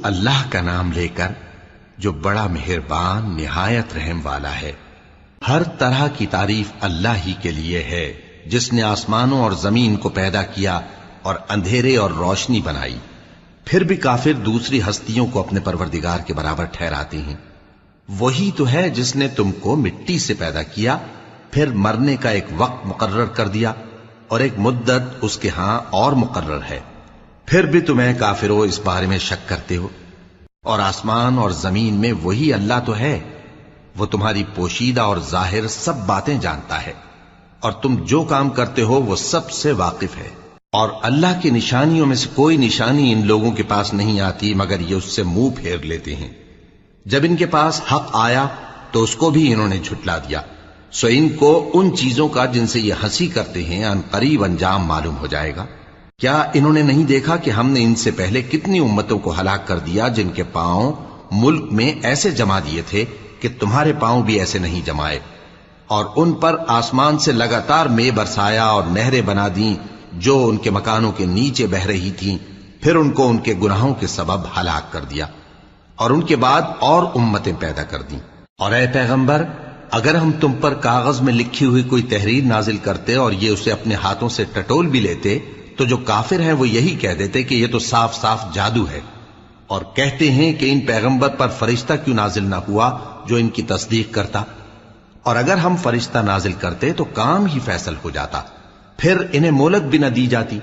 اللہ کا نام لے کر جو بڑا مہربان نہایت رحم والا ہے۔ ہر طرح کی تعریف اللہ ہی کے لیے ہے جس نے آسمانوں اور زمین کو پیدا کیا اور اندھیرے اور روشنی بنائی۔ پھر بھی کافر دوسری ہستیوں کو اپنے پروردگار کے برابر ٹھہراتے ہیں۔ وہی تو ہے جس نے تم کو مٹی سے پیدا کیا، پھر مرنے کا ایک وقت مقرر کر دیا اور ایک مدت اس کے ہاں اور مقرر ہے، پھر بھی تمہیں کافروں اس بارے میں شک کرتے ہو۔ اور آسمان اور زمین میں وہی اللہ تو ہے، وہ تمہاری پوشیدہ اور ظاہر سب باتیں جانتا ہے، اور تم جو کام کرتے ہو وہ سب سے واقف ہے۔ اور اللہ کی نشانیوں میں سے کوئی نشانی ان لوگوں کے پاس نہیں آتی مگر یہ اس سے منہ پھیر لیتے ہیں۔ جب ان کے پاس حق آیا تو اس کو بھی انہوں نے جھٹلا دیا، سو ان کو ان چیزوں کا جن سے یہ ہنسی کرتے ہیں ان قریب انجام معلوم ہو جائے گا۔ کیا انہوں نے نہیں دیکھا کہ ہم نے ان سے پہلے کتنی امتوں کو ہلاک کر دیا جن کے پاؤں ملک میں ایسے جما دیے تھے کہ تمہارے پاؤں بھی ایسے نہیں جمائے، اور ان پر آسمان سے لگاتار مے برسایا اور نہریں بنا دیں جو ان کے مکانوں کے نیچے بہ رہی تھیں، پھر ان کو ان کے گناہوں کے سبب ہلاک کر دیا، اور ان کے بعد اور امتیں پیدا کر دیں۔ اور اے پیغمبر، اگر ہم تم پر کاغذ میں لکھی ہوئی کوئی تحریر نازل کرتے اور یہ اسے اپنے ہاتھوں سے ٹٹول بھی لیتے تو جو کافر ہیں وہ یہی کہہ دیتے کہ یہ تو صاف صاف جادو ہے، اور کہتے ہیں کہ ان پیغمبر پر فرشتہ کیوں نازل نہ ہوا جو ان کی تصدیق کرتا، اور اگر ہم فرشتہ نازل کرتے تو کام ہی فیصل ہو جاتا، پھر انہیں مہلت بھی نہ دی جاتی۔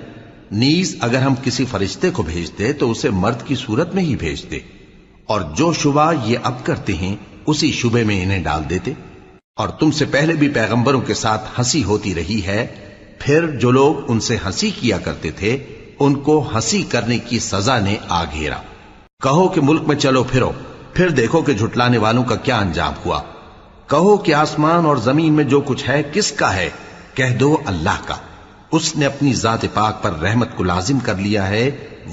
نیز اگر ہم کسی فرشتے کو بھیجتے تو اسے مرد کی صورت میں ہی بھیجتے، اور جو شبہ یہ اب کرتے ہیں اسی شبے میں انہیں ڈال دیتے۔ اور تم سے پہلے بھی پیغمبروں کے ساتھ ہنسی ہوتی رہی ہے، پھر جو لوگ ان سے ہنسی کیا کرتے تھے ان کو ہنسی کرنے کی سزا نے آ گھیرا۔ کہو کہ ملک میں چلو پھرو، پھر دیکھو کہ جھٹلانے والوں کا کیا انجام ہوا۔ کہو کہ آسمان اور زمین میں جو کچھ ہے کس کا ہے؟ کہہ دو اللہ کا۔ اس نے اپنی ذات پاک پر رحمت کو لازم کر لیا ہے،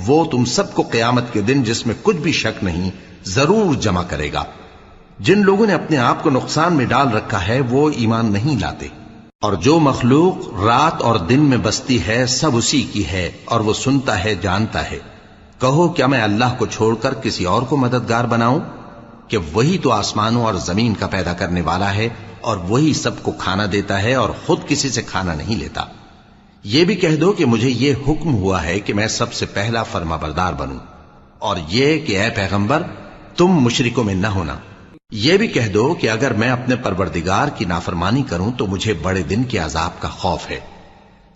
وہ تم سب کو قیامت کے دن جس میں کچھ بھی شک نہیں ضرور جمع کرے گا۔ جن لوگوں نے اپنے آپ کو نقصان میں ڈال رکھا ہے وہ ایمان نہیں لاتے، اور جو مخلوق رات اور دن میں بستی ہے سب اسی کی ہے، اور وہ سنتا ہے جانتا ہے۔ کہو کیا میں اللہ کو چھوڑ کر کسی اور کو مددگار بناؤں کہ وہی تو آسمانوں اور زمین کا پیدا کرنے والا ہے، اور وہی سب کو کھانا دیتا ہے اور خود کسی سے کھانا نہیں لیتا۔ یہ بھی کہہ دو کہ مجھے یہ حکم ہوا ہے کہ میں سب سے پہلا فرما بردار بنوں، اور یہ کہ اے پیغمبر تم مشرکوں میں نہ ہونا۔ یہ بھی کہہ دو کہ اگر میں اپنے پروردگار کی نافرمانی کروں تو مجھے بڑے دن کے عذاب کا خوف ہے۔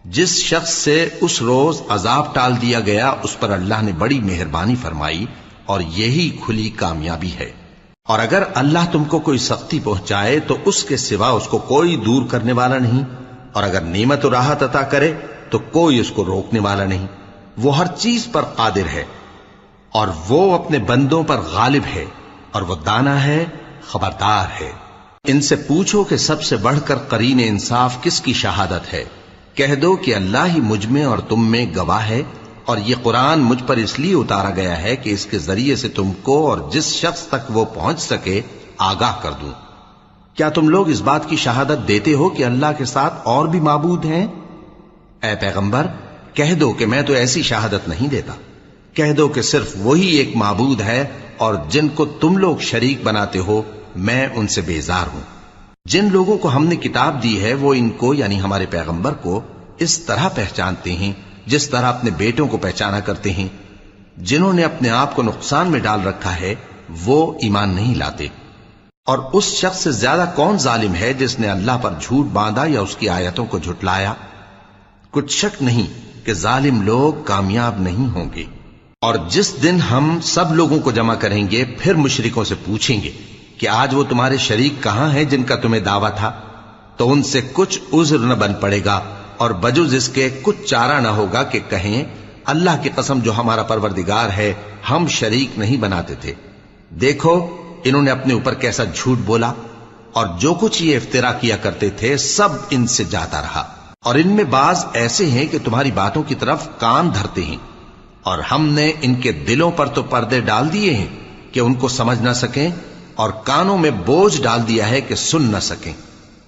جس شخص سے اس روز عذاب ٹال دیا گیا اس پر اللہ نے بڑی مہربانی فرمائی، اور یہی کھلی کامیابی ہے۔ اور اگر اللہ تم کو کوئی سختی پہنچائے تو اس کے سوا اس کو کوئی دور کرنے والا نہیں، اور اگر نعمت و راحت عطا کرے تو کوئی اس کو روکنے والا نہیں۔ وہ ہر چیز پر قادر ہے، اور وہ اپنے بندوں پر غالب ہے، اور وہ دانا ہے، خبردار ہے۔ ان سے پوچھو کہ سب سے بڑھ کر قرین انصاف کس کی شہادت ہے؟ کہہ دو کہ اللہ ہی مجھ میں اور تم میں گواہ ہے، اور یہ قرآن مجھ پر اس لیے اتارا گیا ہے کہ اس کے ذریعے سے تم کو اور جس شخص تک وہ پہنچ سکے آگاہ کر دوں۔ کیا تم لوگ اس بات کی شہادت دیتے ہو کہ اللہ کے ساتھ اور بھی معبود ہیں؟ اے پیغمبر کہہ دو کہ میں تو ایسی شہادت نہیں دیتا۔ کہہ دو کہ صرف وہی ایک معبود ہے، اور جن کو تم لوگ شریک بناتے ہو میں ان سے بیزار ہوں۔ جن لوگوں کو ہم نے کتاب دی ہے وہ ان کو یعنی ہمارے پیغمبر کو اس طرح پہچانتے ہیں جس طرح اپنے بیٹوں کو پہچانا کرتے ہیں۔ جنہوں نے اپنے آپ کو نقصان میں ڈال رکھا ہے وہ ایمان نہیں لاتے۔ اور اس شخص سے زیادہ کون ظالم ہے جس نے اللہ پر جھوٹ باندھا یا اس کی آیتوں کو جھٹلایا؟ کچھ شک نہیں کہ ظالم لوگ کامیاب نہیں ہوں گے۔ اور جس دن ہم سب لوگوں کو جمع کریں گے پھر مشرکوں سے پوچھیں گے کہ آج وہ تمہارے شریک کہاں ہیں جن کا تمہیں دعویٰ تھا، تو ان سے کچھ عذر نہ بن پڑے گا، اور بجز اس کے کچھ چارہ نہ ہوگا کہ کہیں اللہ کی قسم جو ہمارا پروردگار ہے ہم شریک نہیں بناتے تھے۔ دیکھو انہوں نے اپنے اوپر کیسا جھوٹ بولا، اور جو کچھ یہ افترا کیا کرتے تھے سب ان سے جاتا رہا۔ اور ان میں بعض ایسے ہیں کہ تمہاری باتوں کی طرف کان دھرتے ہیں، اور ہم نے ان کے دلوں پر تو پردے ڈال دیے ہیں کہ ان کو سمجھ نہ سکیں، اور کانوں میں بوجھ ڈال دیا ہے کہ سن نہ سکیں،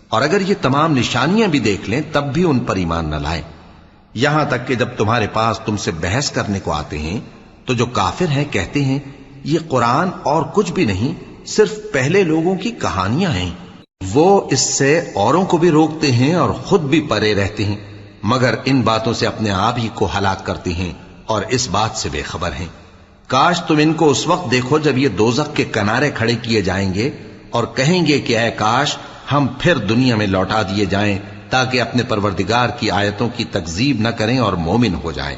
اور اگر یہ تمام نشانیاں بھی دیکھ لیں تب بھی ان پر ایمان نہ لائیں۔ یہاں تک کہ جب تمہارے پاس تم سے بحث کرنے کو آتے ہیں تو جو کافر ہیں کہتے ہیں یہ قرآن اور کچھ بھی نہیں، صرف پہلے لوگوں کی کہانیاں ہیں۔ وہ اس سے اوروں کو بھی روکتے ہیں اور خود بھی پرے رہتے ہیں، مگر ان باتوں سے اپنے آپ ہی کو ہلاک کرتے ہیں اور اس بات سے بے خبر ہیں۔ کاش تم ان کو اس وقت دیکھو جب یہ دوزخ کے کنارے کھڑے کیے جائیں گے اور کہیں گے کہ اے کاش ہم پھر دنیا میں لوٹا دیے جائیں تاکہ اپنے پروردگار کی آیتوں کی تکذیب نہ کریں اور مومن ہو جائیں۔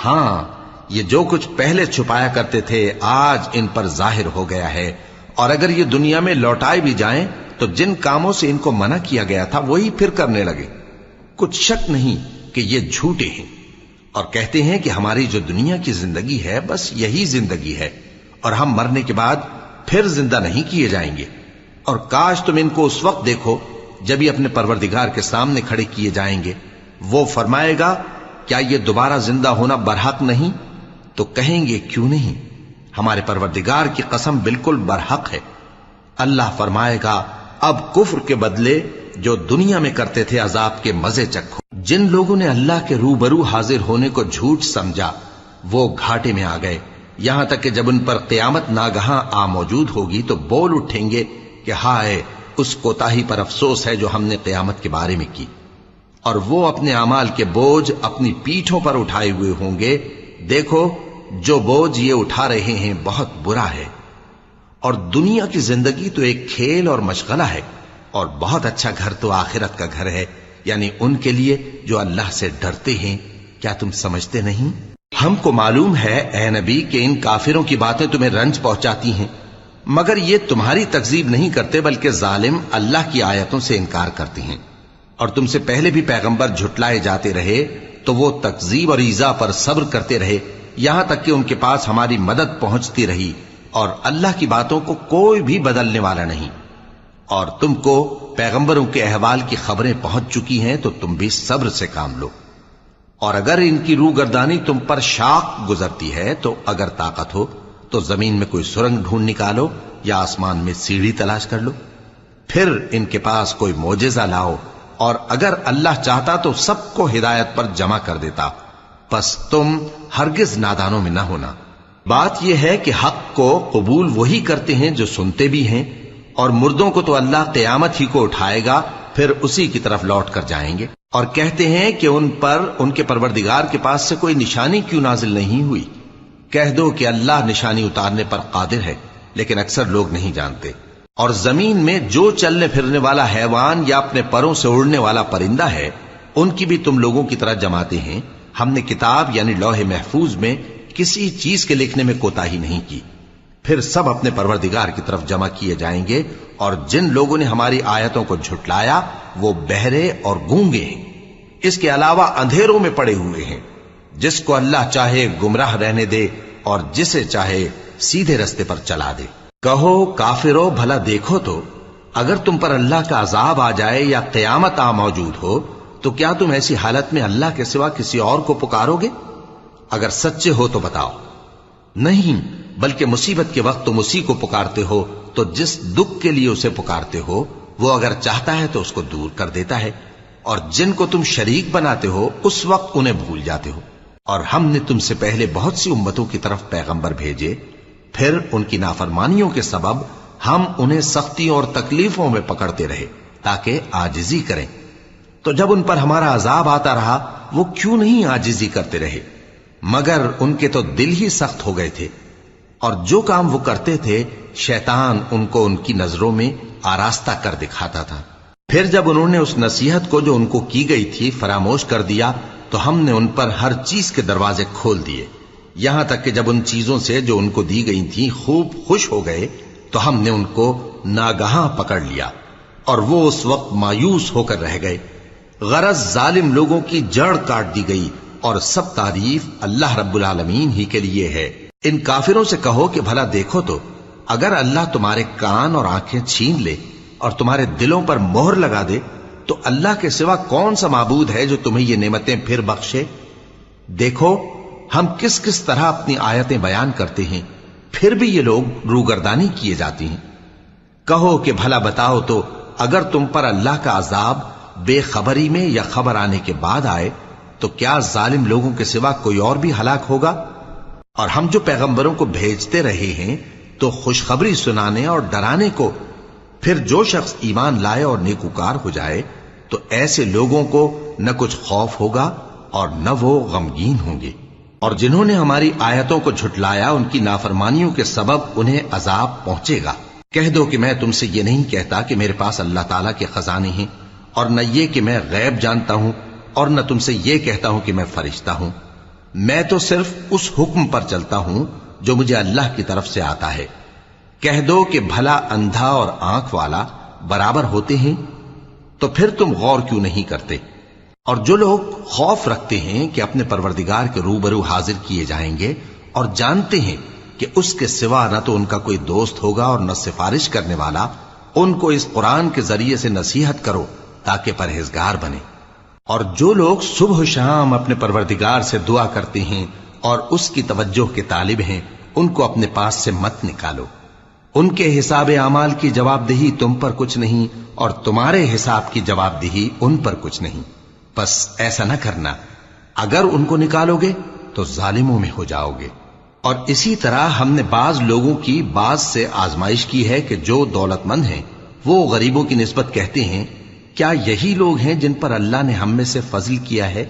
ہاں، یہ جو کچھ پہلے چھپایا کرتے تھے آج ان پر ظاہر ہو گیا ہے، اور اگر یہ دنیا میں لوٹائے بھی جائیں تو جن کاموں سے ان کو منع کیا گیا تھا وہی پھر کرنے لگے۔ کچھ شک نہیں کہ یہ جھوٹے ہیں، اور کہتے ہیں کہ ہماری جو دنیا کی زندگی ہے بس یہی زندگی ہے، اور ہم مرنے کے بعد پھر زندہ نہیں کیے جائیں گے۔ اور کاش تم ان کو اس وقت دیکھو جب یہ اپنے پروردگار کے سامنے کھڑے کیے جائیں گے، وہ فرمائے گا کیا یہ دوبارہ زندہ ہونا برحق نہیں؟ تو کہیں گے کیوں نہیں، ہمارے پروردگار کی قسم بالکل برحق ہے۔ اللہ فرمائے گا اب کفر کے بدلے جو دنیا میں کرتے تھے عذاب کے مزے چکھو۔ جن لوگوں نے اللہ کے روبرو حاضر ہونے کو جھوٹ سمجھا وہ گھاٹے میں آ گئے، یہاں تک کہ جب ان پر قیامت ناگہاں آ موجود ہوگی تو بول اٹھیں گے کہ ہائے اس کوتاہی پر افسوس ہے جو ہم نے قیامت کے بارے میں کی، اور وہ اپنے اعمال کے بوجھ اپنی پیٹھوں پر اٹھائے ہوئے ہوں گے۔ دیکھو جو بوجھ یہ اٹھا رہے ہیں بہت برا ہے، اور دنیا کی زندگی تو ایک کھیل اور مشغلہ ہے، اور بہت اچھا گھر تو آخرت کا گھر ہے، یعنی ان کے لیے جو اللہ سے ڈرتے ہیں۔ کیا تم سمجھتے نہیں؟ ہم کو معلوم ہے اے نبی کہ ان کافروں کی باتیں تمہیں رنج پہنچاتی ہیں، مگر یہ تمہاری تکذیب نہیں کرتے بلکہ ظالم اللہ کی آیتوں سے انکار کرتے ہیں۔ اور تم سے پہلے بھی پیغمبر جھٹلائے جاتے رہے تو وہ تکذیب اور ایذا پر صبر کرتے رہے، یہاں تک کہ ان کے پاس ہماری مدد پہنچتی رہی، اور اللہ کی باتوں کو کوئی بھی بدلنے والا نہیں۔ اور تم کو پیغمبروں کے احوال کی خبریں پہنچ چکی ہیں تو تم بھی صبر سے کام لو۔ اور اگر ان کی روگردانی تم پر شاق گزرتی ہے تو اگر طاقت ہو تو زمین میں کوئی سرنگ ڈھونڈ نکالو یا آسمان میں سیڑھی تلاش کر لو، پھر ان کے پاس کوئی معجزہ لاؤ، اور اگر اللہ چاہتا تو سب کو ہدایت پر جمع کر دیتا، پس تم ہرگز نادانوں میں نہ ہونا۔ بات یہ ہے کہ حق کو قبول وہی کرتے ہیں جو سنتے بھی ہیں، اور مردوں کو تو اللہ قیامت ہی کو اٹھائے گا، پھر اسی کی طرف لوٹ کر جائیں گے۔ اور کہتے ہیں کہ ان پر ان کے پروردگار کے پاس سے کوئی نشانی کیوں نازل نہیں ہوئی؟ کہہ دو کہ اللہ نشانی اتارنے پر قادر ہے، لیکن اکثر لوگ نہیں جانتے۔ اور زمین میں جو چلنے پھرنے والا حیوان یا اپنے پروں سے اڑنے والا پرندہ ہے ان کی بھی تم لوگوں کی طرح جماتے ہیں۔ ہم نے کتاب یعنی لوح محفوظ میں کسی چیز کے لکھنے میں کوتاہی نہیں کی، پھر سب اپنے پروردگار کی طرف جمع کیے جائیں گے۔ اور جن لوگوں نے ہماری آیتوں کو جھٹلایا وہ بہرے اور گونگے ہیں، اس کے علاوہ اندھیروں میں پڑے ہوئے ہیں۔ جس کو اللہ چاہے گمراہ رہنے دے اور جسے چاہے سیدھے رستے پر چلا دے۔ کہو کافرو بھلا دیکھو تو اگر تم پر اللہ کا عذاب آ جائے یا قیامت آ موجود ہو تو کیا تم ایسی حالت میں اللہ کے سوا کسی اور کو پکارو گے؟ اگر سچے ہو تو بتاؤ۔ نہیں، بلکہ مصیبت کے وقت تم اسی کو پکارتے ہو، تو جس دکھ کے لیے اسے پکارتے ہو وہ اگر چاہتا ہے تو اس کو دور کر دیتا ہے، اور جن کو تم شریک بناتے ہو اس وقت انہیں بھول جاتے ہو۔ اور ہم نے تم سے پہلے بہت سی امتوں کی طرف پیغمبر بھیجے، پھر ان کی نافرمانیوں کے سبب ہم انہیں سختیوں اور تکلیفوں میں پکڑتے رہے تاکہ عاجزی کریں۔ تو جب ان پر ہمارا عذاب آتا رہا وہ کیوں نہیں عاجزی کرتے رہے، مگر ان کے تو دل ہی سخت ہو گئے تھے، اور جو کام وہ کرتے تھے شیطان ان کو ان کی نظروں میں آراستہ کر دکھاتا تھا۔ پھر جب انہوں نے اس نصیحت کو جو ان کو کی گئی تھی فراموش کر دیا تو ہم نے ان پر ہر چیز کے دروازے کھول دیے، یہاں تک کہ جب ان چیزوں سے جو ان کو دی گئی تھیں خوب خوش ہو گئے تو ہم نے ان کو ناگہاں پکڑ لیا، اور وہ اس وقت مایوس ہو کر رہ گئے۔ غرض ظالم لوگوں کی جڑ کاٹ دی گئی، اور سب تعریف اللہ رب العالمین ہی کے لیے ہے۔ ان کافروں سے کہو کہ بھلا دیکھو تو اگر اللہ تمہارے کان اور آنکھیں چھین لے اور تمہارے دلوں پر مہر لگا دے تو اللہ کے سوا کون سا معبود ہے جو تمہیں یہ نعمتیں پھر بخشے؟ دیکھو ہم کس کس طرح اپنی آیتیں بیان کرتے ہیں، پھر بھی یہ لوگ روگردانی کیے جاتی ہیں۔ کہو کہ بھلا بتاؤ تو اگر تم پر اللہ کا عذاب بے خبری میں یا خبر آنے کے بعد آئے تو کیا ظالم لوگوں کے سوا کوئی اور بھی ہلاک ہوگا؟ اور ہم جو پیغمبروں کو بھیجتے رہے ہیں تو خوشخبری سنانے اور ڈرانے کو، پھر جو شخص ایمان لائے اور نیکوکار ہو جائے تو ایسے لوگوں کو نہ کچھ خوف ہوگا اور نہ وہ غمگین ہوں گے۔ اور جنہوں نے ہماری آیتوں کو جھٹلایا ان کی نافرمانیوں کے سبب انہیں عذاب پہنچے گا۔ کہہ دو کہ میں تم سے یہ نہیں کہتا کہ میرے پاس اللہ تعالیٰ کے خزانے ہیں، اور نہ یہ کہ میں غیب جانتا ہوں، اور نہ تم سے یہ کہتا ہوں کہ میں فرشتہ ہوں۔ میں تو صرف اس حکم پر چلتا ہوں جو مجھے اللہ کی طرف سے آتا ہے۔ کہہ دو کہ بھلا اندھا اور آنکھ والا برابر ہوتے ہیں؟ تو پھر تم غور کیوں نہیں کرتے؟ اور جو لوگ خوف رکھتے ہیں کہ اپنے پروردگار کے روبرو حاضر کیے جائیں گے اور جانتے ہیں کہ اس کے سوا نہ تو ان کا کوئی دوست ہوگا اور نہ سفارش کرنے والا، ان کو اس قرآن کے ذریعے سے نصیحت کرو تاکہ پرہیزگار بنے۔ اور جو لوگ صبح و شام اپنے پروردگار سے دعا کرتے ہیں اور اس کی توجہ کے طالب ہیں، ان کو اپنے پاس سے مت نکالو۔ ان کے حساب اعمال کی جواب دہی تم پر کچھ نہیں، اور تمہارے حساب کی جواب دہی ان پر کچھ نہیں۔ بس ایسا نہ کرنا، اگر ان کو نکالو گے تو ظالموں میں ہو جاؤ گے۔ اور اسی طرح ہم نے بعض لوگوں کی بعض سے آزمائش کی ہے کہ جو دولت مند ہیں وہ غریبوں کی نسبت کہتے ہیں کیا یہی لوگ ہیں جن پر اللہ نے ہم میں سے فضل کیا ہے؟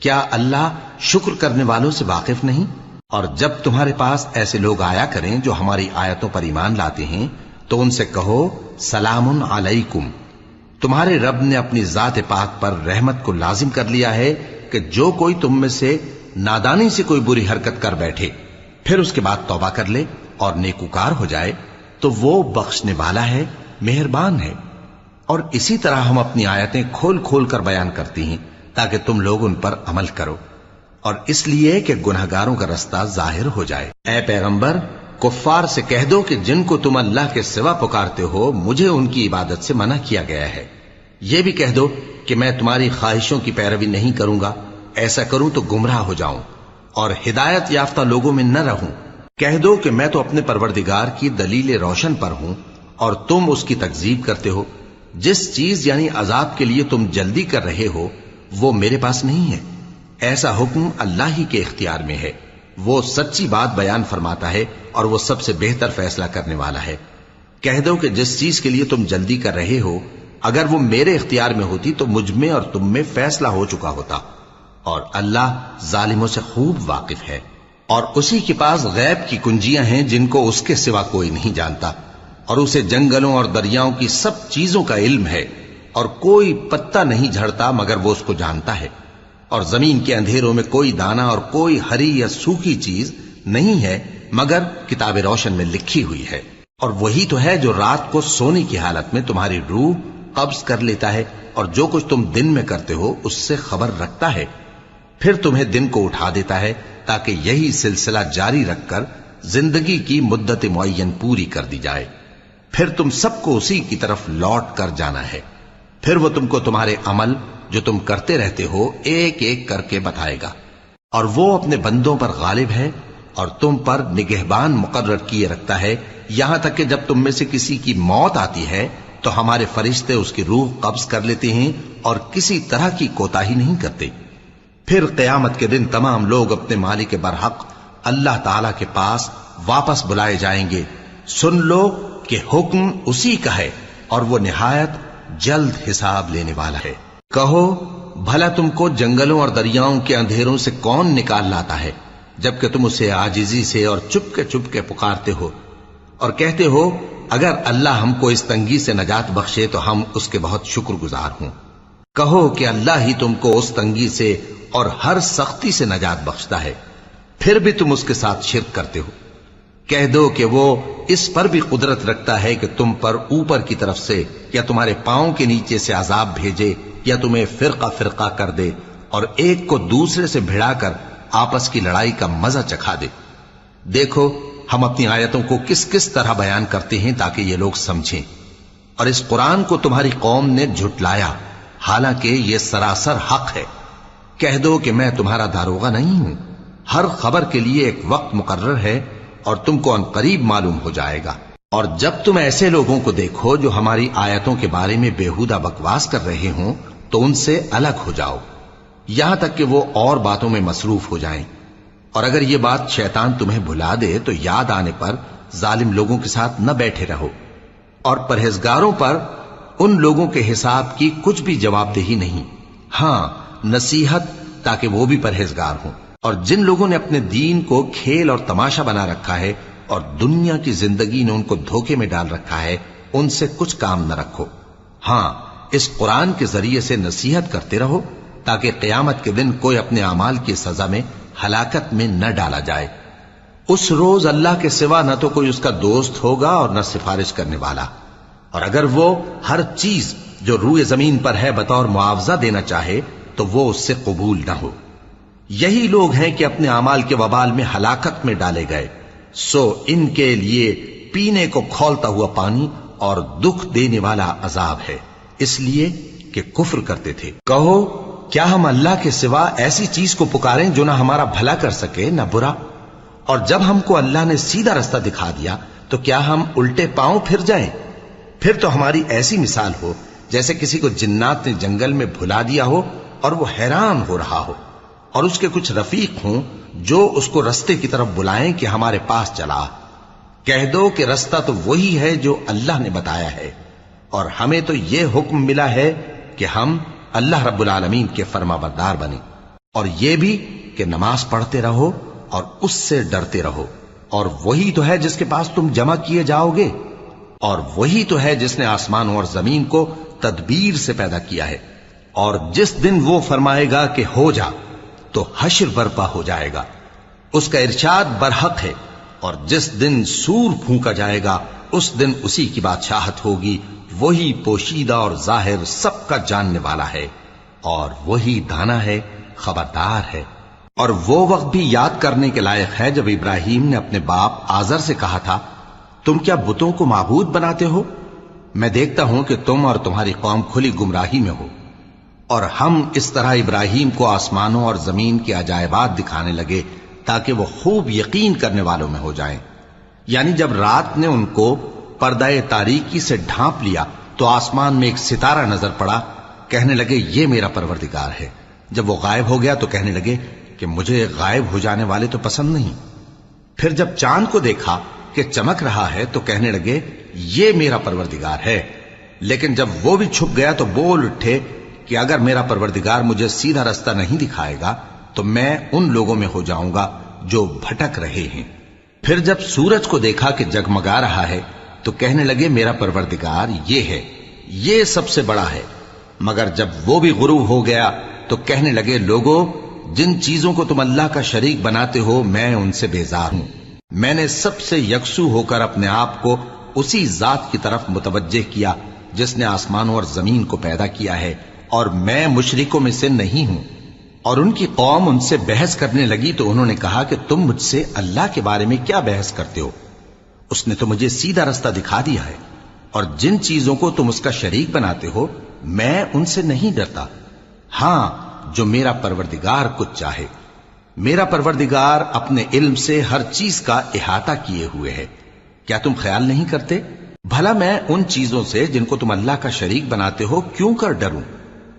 کیا اللہ شکر کرنے والوں سے واقف نہیں؟ اور جب تمہارے پاس ایسے لوگ آیا کریں جو ہماری آیتوں پر ایمان لاتے ہیں تو ان سے کہو سلام علیکم، تمہارے رب نے اپنی ذات پاک پر رحمت کو لازم کر لیا ہے کہ جو کوئی تم میں سے نادانی سے کوئی بری حرکت کر بیٹھے پھر اس کے بعد توبہ کر لے اور نیکوکار ہو جائے تو وہ بخشنے والا ہے، مہربان ہے۔ اور اسی طرح ہم اپنی آیتیں کھول کھول کر بیان کرتی ہیں تاکہ تم لوگ ان پر عمل کرو، اور اس لیے کہ گناہگاروں کا رستہ ظاہر ہو جائے۔ اے پیغمبر، کفار سے کہہ دو کہ جن کو تم اللہ کے سوا پکارتے ہو مجھے ان کی عبادت سے منع کیا گیا ہے۔ یہ بھی کہہ دو کہ میں تمہاری خواہشوں کی پیروی نہیں کروں گا، ایسا کروں تو گمراہ ہو جاؤں اور ہدایت یافتہ لوگوں میں نہ رہوں۔ کہہ دو کہ میں تو اپنے پروردگار کی دلیل روشن پر ہوں اور تم اس کی تکذیب کرتے ہو۔ جس چیز یعنی عذاب کے لیے تم جلدی کر رہے ہو وہ میرے پاس نہیں ہے، ایسا حکم اللہ ہی کے اختیار میں ہے۔ وہ سچی بات بیان فرماتا ہے اور وہ سب سے بہتر فیصلہ کرنے والا ہے۔ کہہ دو کہ جس چیز کے لیے تم جلدی کر رہے ہو اگر وہ میرے اختیار میں ہوتی تو مجھ میں اور تم میں فیصلہ ہو چکا ہوتا، اور اللہ ظالموں سے خوب واقف ہے۔ اور اسی کے پاس غیب کی کنجیاں ہیں جن کو اس کے سوا کوئی نہیں جانتا، اور اسے جنگلوں اور دریاؤں کی سب چیزوں کا علم ہے، اور کوئی پتا نہیں جھڑتا مگر وہ اس کو جانتا ہے۔ اور زمین کے اندھیروں میں کوئی دانا اور کوئی ہری یا سوکھی چیز نہیں ہے مگر کتاب روشن میں لکھی ہوئی ہے۔ اور وہی تو ہے جو رات کو سونے کی حالت میں تمہاری روح قبض کر لیتا ہے، اور جو کچھ تم دن میں کرتے ہو اس سے خبر رکھتا ہے، پھر تمہیں دن کو اٹھا دیتا ہے تاکہ یہی سلسلہ جاری رکھ کر زندگی کی مدت معین پوری کر دی جائے۔ پھر تم سب کو اسی کی طرف لوٹ کر جانا ہے، پھر وہ تم کو تمہارے عمل جو تم کرتے رہتے ہو ایک ایک کر کے بتائے گا۔ اور وہ اپنے بندوں پر غالب ہے اور تم پر نگہبان مقرر کیے رکھتا ہے، یہاں تک کہ جب تم میں سے کسی کی موت آتی ہے تو ہمارے فرشتے اس کی روح قبض کر لیتے ہیں اور کسی طرح کی کوتاہی نہیں کرتے۔ پھر قیامت کے دن تمام لوگ اپنے مالک برحق اللہ تعالی کے پاس واپس بلائے جائیں گے۔ سن لو کہ حکم اسی کا ہے اور وہ نہایت جلد حساب لینے والا ہے۔ کہو بھلا تم کو جنگلوں اور دریاؤں کے اندھیروں سے کون نکال لاتا ہے جبکہ تم اسے عاجزی سے اور چپ کے پکارتے ہو اور کہتے ہو اگر اللہ ہم کو اس تنگی سے نجات بخشے تو ہم اس کے بہت شکر گزار ہوں۔ کہو کہ اللہ ہی تم کو اس تنگی سے اور ہر سختی سے نجات بخشتا ہے، پھر بھی تم اس کے ساتھ شرک کرتے ہو۔ کہہ دو کہ وہ اس پر بھی قدرت رکھتا ہے کہ تم پر اوپر کی طرف سے یا تمہارے پاؤں کے نیچے سے عذاب بھیجے یا تمہیں فرقہ فرقہ کر دے اور ایک کو دوسرے سے بھڑا کر آپس کی لڑائی کا مزہ چکھا دے۔ دیکھو ہم اپنی آیتوں کو کس کس طرح بیان کرتے ہیں تاکہ یہ لوگ سمجھیں۔ اور اس قرآن کو تمہاری قوم نے جھٹلایا حالانکہ یہ سراسر حق ہے۔ کہہ دو کہ میں تمہارا داروغہ نہیں ہوں، ہر خبر کے لیے ایک وقت مقرر ہے اور تم کو عنقریب معلوم ہو جائے گا۔ اور جب تم ایسے لوگوں کو دیکھو جو ہماری آیتوں کے بارے میں بےہودہ بکواس کر رہے ہوں تو ان سے الگ ہو جاؤ یہاں تک کہ وہ اور باتوں میں مصروف ہو جائیں، اور اگر یہ بات شیطان تمہیں بھلا دے تو یاد آنے پر ظالم لوگوں کے ساتھ نہ بیٹھے رہو، اور پرہیزگاروں پر ان لوگوں کے حساب کی کچھ بھی جواب دہی نہیں، ہاں نصیحت تاکہ وہ بھی پرہیزگار ہوں۔ اور جن لوگوں نے اپنے دین کو کھیل اور تماشا بنا رکھا ہے اور دنیا کی زندگی نے ان کو دھوکے میں ڈال رکھا ہے، ان سے کچھ کام نہ رکھو، ہاں اس قرآن کے ذریعے سے نصیحت کرتے رہو تاکہ قیامت کے دن کوئی اپنے اعمال کی سزا میں ہلاکت میں نہ ڈالا جائے۔ اس روز اللہ کے سوا نہ تو کوئی اس کا دوست ہوگا اور نہ سفارش کرنے والا، اور اگر وہ ہر چیز جو روئے زمین پر ہے بطور معاوضہ دینا چاہے تو وہ اس سے قبول نہ ہو۔ یہی لوگ ہیں کہ اپنے اعمال کے وبال میں ہلاکت میں ڈالے گئے، سو ان کے لیے پینے کو کھولتا ہوا پانی اور دکھ دینے والا عذاب ہے، اس لیے کہ کفر کرتے تھے۔ کہو کیا ہم اللہ کے سوا ایسی چیز کو پکاریں جو نہ ہمارا بھلا کر سکے نہ برا؟ اور جب ہم کو اللہ نے سیدھا رستہ دکھا دیا تو کیا ہم الٹے پاؤں پھر جائیں؟ پھر تو ہماری ایسی مثال ہو جیسے کسی کو جنات نے جنگل میں بھلا دیا ہو اور وہ حیران ہو رہا ہو، اور اس کے کچھ رفیق ہوں جو اس کو رستے کی طرف بلائیں کہ ہمارے پاس چلا۔ کہہ دو کہ رستہ تو وہی ہے جو اللہ نے بتایا ہے، اور ہمیں تو یہ حکم ملا ہے کہ ہم اللہ رب العالمین کے فرما بردار بنیں، اور یہ بھی کہ نماز پڑھتے رہو اور اس سے ڈرتے رہو، اور وہی تو ہے جس کے پاس تم جمع کیے جاؤ گے، اور وہی تو ہے جس نے آسمانوں اور زمین کو تدبیر سے پیدا کیا ہے، اور جس دن وہ فرمائے گا کہ ہو جا تو حشر برپا ہو جائے گا، اس کا ارشاد برحق ہے، اور جس دن سور پھونکا جائے گا اس دن اسی کی بادشاہت ہوگی، وہی پوشیدہ اور ظاہر سب کا جاننے والا ہے، اور وہی دانا ہے، خبردار ہے۔ اور وہ وقت بھی یاد کرنے کے لائق ہے جب ابراہیم نے اپنے باپ آزر سے کہا تھا، تم کیا بتوں کو معبود بناتے ہو؟ میں دیکھتا ہوں کہ تم اور تمہاری قوم کھلی گمراہی میں ہو۔ اور ہم اس طرح ابراہیم کو آسمانوں اور زمین کے عجائبات دکھانے لگے تاکہ وہ خوب یقین کرنے والوں میں ہو جائیں۔ یعنی جب رات نے ان کو پردہ تاریکی سے ڈھانپ لیا تو آسمان میں ایک ستارہ نظر پڑا، کہنے لگے یہ میرا پروردگار ہے۔ جب وہ غائب ہو گیا تو کہنے لگے کہ مجھے غائب ہو جانے والے تو پسند نہیں۔ پھر جب چاند کو دیکھا کہ چمک رہا ہے تو کہنے لگے یہ میرا پروردگار ہے۔ لیکن جب وہ بھی چھپ گیا تو بول اٹھے کہ اگر میرا پروردگار مجھے سیدھا رستہ نہیں دکھائے گا تو میں ان لوگوں میں ہو جاؤں گا جو بھٹک رہے ہیں۔ پھر جب سورج کو دیکھا کہ جگمگا رہا ہے تو کہنے لگے میرا پروردگار یہ ہے، یہ سب سے بڑا ہے۔ مگر جب وہ بھی غروب ہو گیا تو کہنے لگے لوگو، جن چیزوں کو تم اللہ کا شریک بناتے ہو میں ان سے بیزار ہوں۔ میں نے سب سے یکسو ہو کر اپنے آپ کو اسی ذات کی طرف متوجہ کیا جس نے آسمانوں اور زمین کو پیدا کیا ہے، اور میں مشرکوں میں سے نہیں ہوں۔ اور ان کی قوم ان سے بحث کرنے لگی تو انہوں نے کہا کہ تم مجھ سے اللہ کے بارے میں کیا بحث کرتے ہو؟ اس نے تو مجھے سیدھا رستہ دکھا دیا ہے، اور جن چیزوں کو تم اس کا شریک بناتے ہو میں ان سے نہیں ڈرتا، ہاں جو میرا پروردگار کچھ چاہے۔ میرا پروردگار اپنے علم سے ہر چیز کا احاطہ کیے ہوئے ہے۔ کیا تم خیال نہیں کرتے؟ بھلا میں ان چیزوں سے جن کو تم اللہ کا شریک بناتے ہو کیوں کر ڈروں،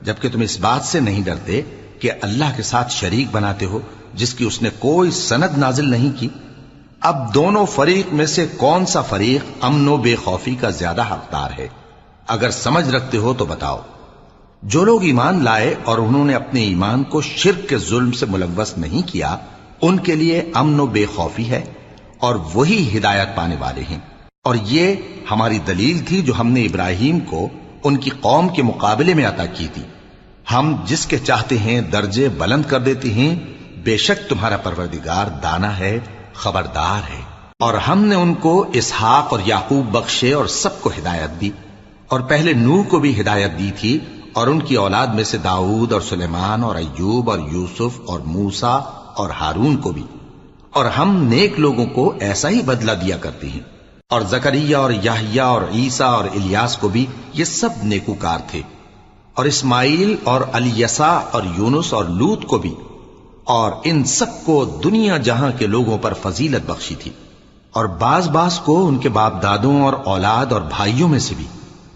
جبکہ تم اس بات سے نہیں ڈرتے کہ اللہ کے ساتھ شریک بناتے ہو جس کی اس نے کوئی سند نازل نہیں کی۔ اب دونوں فریق میں سے کون سا فریق امن و بے خوفی کا زیادہ حقدار ہے؟ اگر سمجھ رکھتے ہو تو بتاؤ۔ جو لوگ ایمان لائے اور انہوں نے اپنے ایمان کو شرک کے ظلم سے ملوث نہیں کیا، ان کے لیے امن و بے خوفی ہے، اور وہی ہدایت پانے والے ہیں۔ اور یہ ہماری دلیل تھی جو ہم نے ابراہیم کو ان کی قوم کے مقابلے میں عطا کی تھی۔ ہم جس کے چاہتے ہیں درجے بلند کر دیتے ہیں، بے شک تمہارا پروردگار دانا ہے، خبردار ہے۔ اور ہم نے ان کو اسحاق اور یعقوب بخشے اور سب کو ہدایت دی، اور پہلے نوح کو بھی ہدایت دی تھی، اور ان کی اولاد میں سے داؤد اور سلیمان اور ایوب اور یوسف اور موسیٰ اور ہارون کو بھی۔ اور ہم نیک لوگوں کو ایسا ہی بدلہ دیا کرتے ہیں۔ اور زکریا اور یحییٰ اور عیسیٰ اور الیاس کو بھی، یہ سب نیکوکار تھے۔ اور اسماعیل اور الیسع اور یونس اور لوط کو بھی، اور ان سب کو دنیا جہاں کے لوگوں پر فضیلت بخشی تھی، اور بعض کو ان کے باپ دادوں اور اولاد اور بھائیوں میں سے بھی،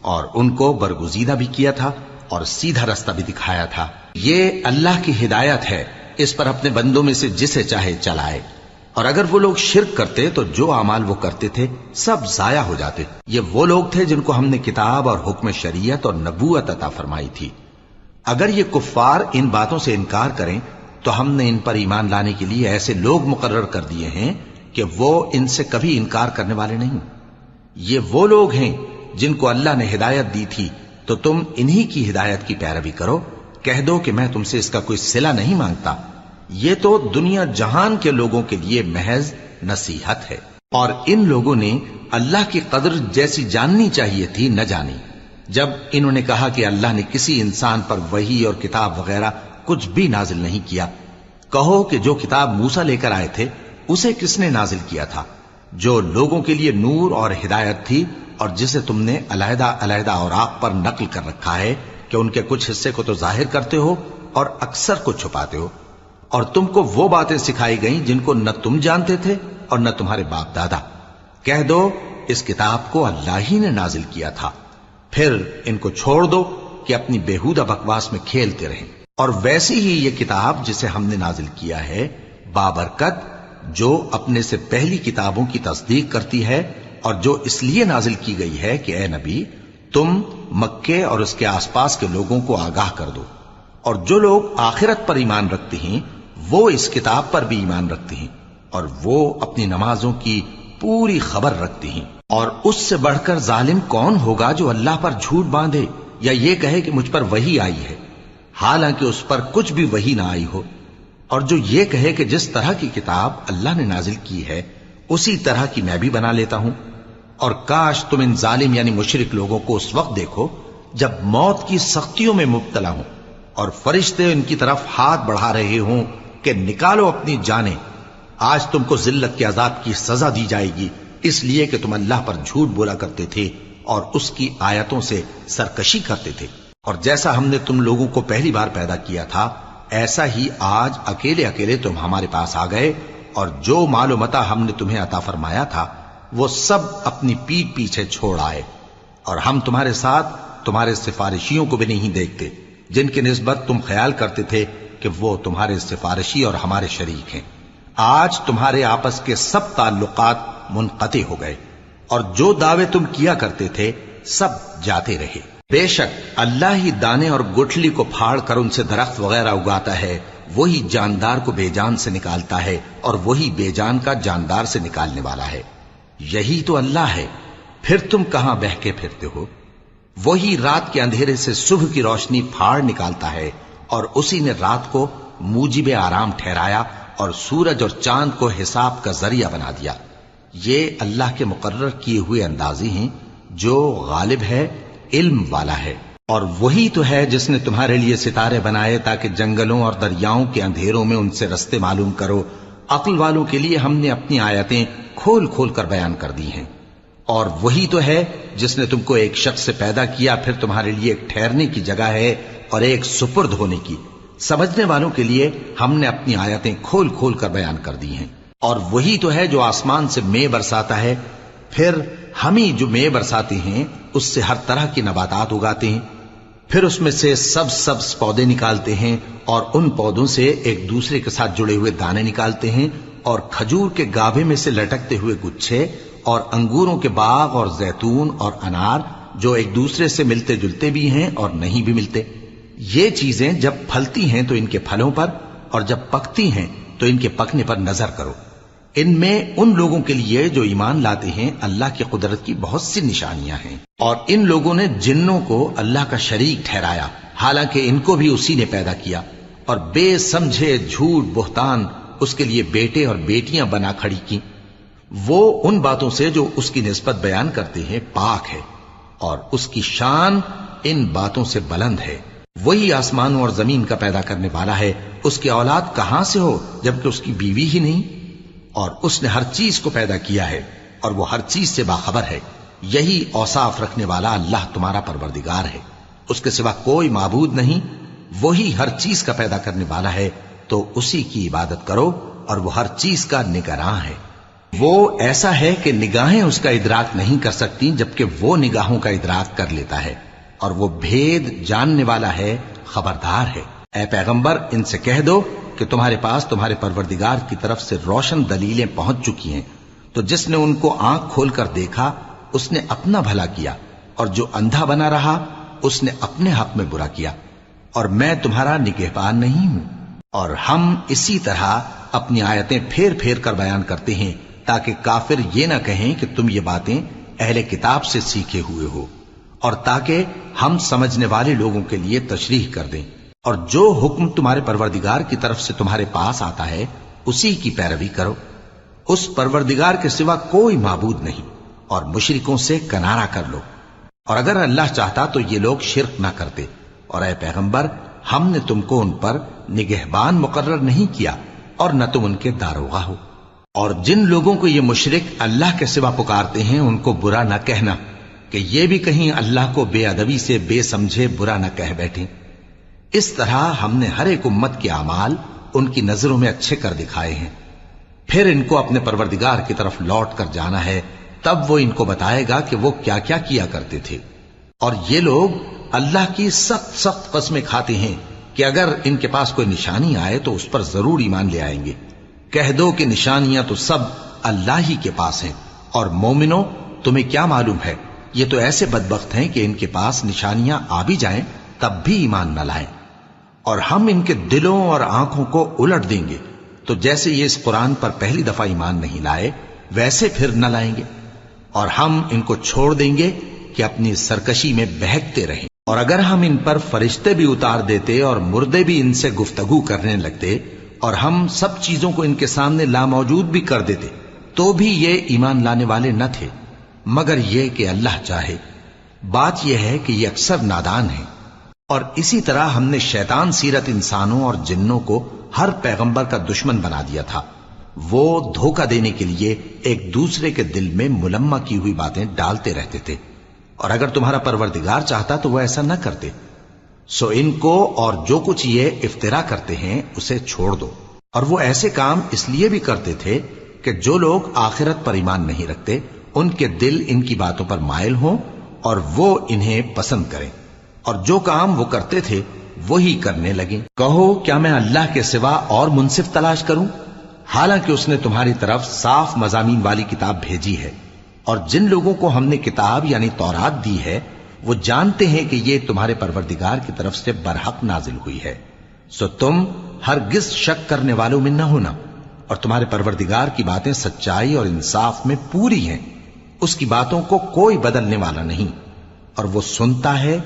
اور ان کو برگزیدہ بھی کیا تھا اور سیدھا رستہ بھی دکھایا تھا۔ یہ اللہ کی ہدایت ہے، اس پر اپنے بندوں میں سے جسے چاہے چلائے، اور اگر وہ لوگ شرک کرتے تو جو اعمال وہ کرتے تھے سب ضائع ہو جاتے۔ یہ وہ لوگ تھے جن کو ہم نے کتاب اور حکم شریعت اور نبوت عطا فرمائی تھی۔ اگر یہ کفار ان باتوں سے انکار کریں تو ہم نے ان پر ایمان لانے کے لیے ایسے لوگ مقرر کر دیے ہیں کہ وہ ان سے کبھی انکار کرنے والے نہیں۔ یہ وہ لوگ ہیں جن کو اللہ نے ہدایت دی تھی، تو تم انہی کی ہدایت کی پیروی کرو۔ کہہ دو کہ میں تم سے اس کا کوئی صلہ نہیں مانگتا، یہ تو دنیا جہان کے لوگوں کے لیے محض نصیحت ہے۔ اور ان لوگوں نے اللہ کی قدر جیسی جاننی چاہیے تھی نہ جانی۔ جب انہوں نے کہا کہ اللہ نے کسی انسان پر وحی اور کتاب وغیرہ کچھ بھی نازل نہیں کیا، کہو کہ جو کتاب موسیٰ لے کر آئے تھے اسے کس نے نازل کیا تھا، جو لوگوں کے لیے نور اور ہدایت تھی، اور جسے تم نے علیحدہ علیحدہ اوراق پر نقل کر رکھا ہے کہ ان کے کچھ حصے کو تو ظاہر کرتے ہو اور اکثر کو چھپاتے ہو۔ اور تم کو وہ باتیں سکھائی گئیں جن کو نہ تم جانتے تھے اور نہ تمہارے باپ دادا۔ کہہ دو اس کتاب کو اللہ ہی نے نازل کیا تھا، پھر ان کو چھوڑ دو کہ اپنی بیہودہ بکواس میں کھیلتے رہیں۔ اور ویسی ہی یہ کتاب جسے ہم نے نازل کیا ہے بابرکت، جو اپنے سے پہلی کتابوں کی تصدیق کرتی ہے، اور جو اس لیے نازل کی گئی ہے کہ اے نبی تم مکے اور اس کے آس پاس کے لوگوں کو آگاہ کر دو، اور جو لوگ آخرت پر ایمان رکھتے ہیں وہ اس کتاب پر بھی ایمان رکھتے ہیں، اور وہ اپنی نمازوں کی پوری خبر رکھتے ہیں۔ اور اس سے بڑھ کر ظالم کون ہوگا جو اللہ پر جھوٹ باندھے یا یہ کہے کہ مجھ پر وحی آئی ہے، حالانکہ اس پر کچھ بھی وحی نہ آئی ہو، اور جو یہ کہے کہ جس طرح کی کتاب اللہ نے نازل کی ہے اسی طرح کی میں بھی بنا لیتا ہوں۔ اور کاش تم ان ظالم یعنی مشرک لوگوں کو اس وقت دیکھو جب موت کی سختیوں میں مبتلا ہوں اور فرشتے ان کی طرف ہاتھ بڑھا رہے ہوں کہ نکالو اپنی جانیں، آج تم کو ذلت کے عذاب کی سزا دی جائے گی، اس لیے کہ تم اللہ پر جھوٹ بولا کرتے تھے اور اس کی آیتوں سے سرکشی کرتے تھے۔ اور جیسا ہم نے تم لوگوں کو پہلی بار پیدا کیا تھا ایسا ہی آج اکیلے اکیلے تم ہمارے پاس آ گئے، اور جو مال و متاع ہم نے تمہیں عطا فرمایا تھا وہ سب اپنی پیٹھ پیچھے چھوڑ آئے، اور ہم تمہارے ساتھ تمہارے سفارشیوں کو بھی نہیں دیکھتے جن کی نسبت تم خیال کرتے تھے کہ وہ تمہارے سفارشی اور ہمارے شریک ہیں۔ آج تمہارے آپس کے سب تعلقات منقطع ہو گئے، اور جو دعوے تم کیا کرتے تھے سب جاتے رہے۔ بے شک اللہ ہی دانے اور گٹھلی کو پھاڑ کر ان سے درخت وغیرہ اگاتا ہے، وہی جاندار کو بے جان سے نکالتا ہے اور وہی بے جان کا جاندار سے نکالنے والا ہے۔ یہی تو اللہ ہے، پھر تم کہاں بہکے پھرتے ہو؟ وہی رات کے اندھیرے سے صبح کی روشنی پھاڑ نکالتا ہے، اور اسی نے رات کو موجب آرام ٹھہرایا اور سورج اور چاند کو حساب کا ذریعہ بنا دیا۔ یہ اللہ کے مقرر کیے ہوئے اندازے ہیں، جو غالب ہے، علم والا ہے۔ اور وہی تو ہے جس نے تمہارے لیے ستارے بنائے تاکہ جنگلوں اور دریاؤں کے اندھیروں میں ان سے رستے معلوم کرو۔ عقل والوں کے لیے ہم نے اپنی آیتیں کھول کھول کر بیان کر دی ہیں۔ اور وہی تو ہے جس نے تم کو ایک شخص سے پیدا کیا، پھر تمہارے لیے ایک ٹھہرنے کی جگہ ہے اور ایک سپرد ہونے کی۔ سمجھنے والوں کے لیے ہم نے اپنی آیتیں کھول کھول کر بیان کر دی ہیں۔ اور وہی تو ہے جو آسمان سے مے برساتا ہے، پھر ہم ہی جو مے برساتے ہیں اس سے ہر طرح کی نباتات اگاتے ہیں، پھر اس میں سے سبز پودے نکالتے ہیں، اور ان پودوں سے ایک دوسرے کے ساتھ جڑے ہوئے دانے نکالتے ہیں، اور کھجور کے گاھے میں سے لٹکتے ہوئے گچھے، اور انگوروں کے باغ اور زیتون اور انار جو ایک دوسرے سے ملتے جلتے بھی ہیں اور نہیں بھی ملتے۔ یہ چیزیں جب پھلتی ہیں تو ان کے پھلوں پر، اور جب پکتی ہیں تو ان کے پکنے پر نظر کرو۔ ان میں ان لوگوں کے لیے جو ایمان لاتے ہیں اللہ کی قدرت کی بہت سی نشانیاں ہیں۔ اور ان لوگوں نے جنوں کو اللہ کا شریک ٹھہرایا، حالانکہ ان کو بھی اسی نے پیدا کیا، اور بے سمجھے جھوٹ بہتان اس کے لیے بیٹے اور بیٹیاں بنا کھڑی کی۔ وہ ان باتوں سے جو اس کی نسبت بیان کرتے ہیں پاک ہے، اور اس کی شان ان باتوں سے بلند ہے۔ وہی آسمانوں اور زمین کا پیدا کرنے والا ہے، اس کی اولاد کہاں سے ہو جبکہ اس کی بیوی ہی نہیں؟ اور اس نے ہر چیز کو پیدا کیا ہے، اور وہ ہر چیز سے باخبر ہے۔ یہی اوصاف رکھنے والا اللہ تمہارا پروردگار ہے، اس کے سوا کوئی معبود نہیں۔ وہی ہر چیز کا پیدا کرنے والا ہے، تو اسی کی عبادت کرو، اور وہ ہر چیز کا نگراں ہے۔ وہ ایسا ہے کہ نگاہیں اس کا ادراک نہیں کر سکتی، جبکہ وہ نگاہوں کا ادراک کر لیتا ہے، اور وہ بھید جاننے والا ہے، خبردار ہے۔ اے پیغمبر ان سے کہہ دو کہ تمہارے پاس تمہارے پروردگار کی طرف سے روشن دلیلیں پہنچ چکی ہیں، تو جس نے ان کو آنکھ کھول کر دیکھا اس نے اپنا بھلا کیا، اور جو اندھا بنا رہا اس نے اپنے حق میں برا کیا، اور میں تمہارا نگہبان نہیں ہوں۔ اور ہم اسی طرح اپنی آیتیں پھیر پھیر کر بیان کرتے ہیں تاکہ کافر یہ نہ کہیں کہ تم یہ باتیں اہل کتاب سے سیکھے ہوئے ہو، اور تاکہ ہم سمجھنے والے لوگوں کے لیے تشریح کر دیں۔ اور جو حکم تمہارے پروردگار کی طرف سے تمہارے پاس آتا ہے اسی کی پیروی کرو، اس پروردگار کے سوا کوئی معبود نہیں، اور مشرکوں سے کنارہ کر لو۔ اور اگر اللہ چاہتا تو یہ لوگ شرک نہ کرتے، اور اے پیغمبر ہم نے تم کو ان پر نگہبان مقرر نہیں کیا اور نہ تم ان کے داروغہ ہو۔ اور جن لوگوں کو یہ مشرک اللہ کے سوا پکارتے ہیں ان کو برا نہ کہنا کہ یہ بھی کہیں اللہ کو بے ادبی سے بے سمجھے برا نہ کہہ بیٹھیں۔ اس طرح ہم نے ہر ایک امت کے اعمال ان کی نظروں میں اچھے کر دکھائے ہیں، پھر ان کو اپنے پروردگار کی طرف لوٹ کر جانا ہے، تب وہ ان کو بتائے گا کہ وہ کیا کیا کیا کرتے تھے۔ اور یہ لوگ اللہ کی سخت سخت قسمیں کھاتے ہیں کہ اگر ان کے پاس کوئی نشانی آئے تو اس پر ضرور ایمان لے آئیں گے۔ کہہ دو کہ نشانیاں تو سب اللہ ہی کے پاس ہیں، اور مومنوں تمہیں کیا معلوم ہے، یہ تو ایسے بدبخت ہیں کہ ان کے پاس نشانیاں آ بھی جائیں تب بھی ایمان نہ لائیں۔ اور ہم ان کے دلوں اور آنکھوں کو الٹ دیں گے، تو جیسے یہ اس قرآن پر پہلی دفعہ ایمان نہیں لائے ویسے پھر نہ لائیں گے، اور ہم ان کو چھوڑ دیں گے کہ اپنی سرکشی میں بہکتے رہیں۔ اور اگر ہم ان پر فرشتے بھی اتار دیتے اور مردے بھی ان سے گفتگو کرنے لگتے اور ہم سب چیزوں کو ان کے سامنے لاموجود بھی کر دیتے تو بھی یہ ایمان لانے والے نہ تھے، مگر یہ کہ اللہ چاہے۔ بات یہ ہے کہ یہ اکثر نادان ہیں۔ اور اسی طرح ہم نے شیطان سیرت انسانوں اور جنوں کو ہر پیغمبر کا دشمن بنا دیا تھا، وہ دھوکہ دینے کے لیے ایک دوسرے کے دل میں ملمہ کی ہوئی باتیں ڈالتے رہتے تھے، اور اگر تمہارا پروردگار چاہتا تو وہ ایسا نہ کرتے۔ سو ان کو اور جو کچھ یہ افترا کرتے ہیں اسے چھوڑ دو۔ اور وہ ایسے کام اس لیے بھی کرتے تھے کہ جو لوگ آخرت پر ایمان نہیں رکھتے ان کے دل ان کی باتوں پر مائل ہوں اور وہ انہیں پسند کریں، اور جو کام وہ کرتے تھے وہی کرنے لگیں۔ کہو کیا میں اللہ کے سوا اور منصف تلاش کروں، حالانکہ اس نے تمہاری طرف صاف مضامین والی کتاب بھیجی ہے، اور جن لوگوں کو ہم نے کتاب یعنی تورات دی ہے وہ جانتے ہیں کہ یہ تمہارے پروردگار کی طرف سے برحق نازل ہوئی ہے، سو تم ہرگز شک کرنے والوں میں نہ ہونا۔ اور تمہارے پروردگار کی باتیں سچائی اور انصاف میں پوری ہیں، اس کی باتوں کو کوئی بدلنے والا نہیں، اور وہ سنتا ہے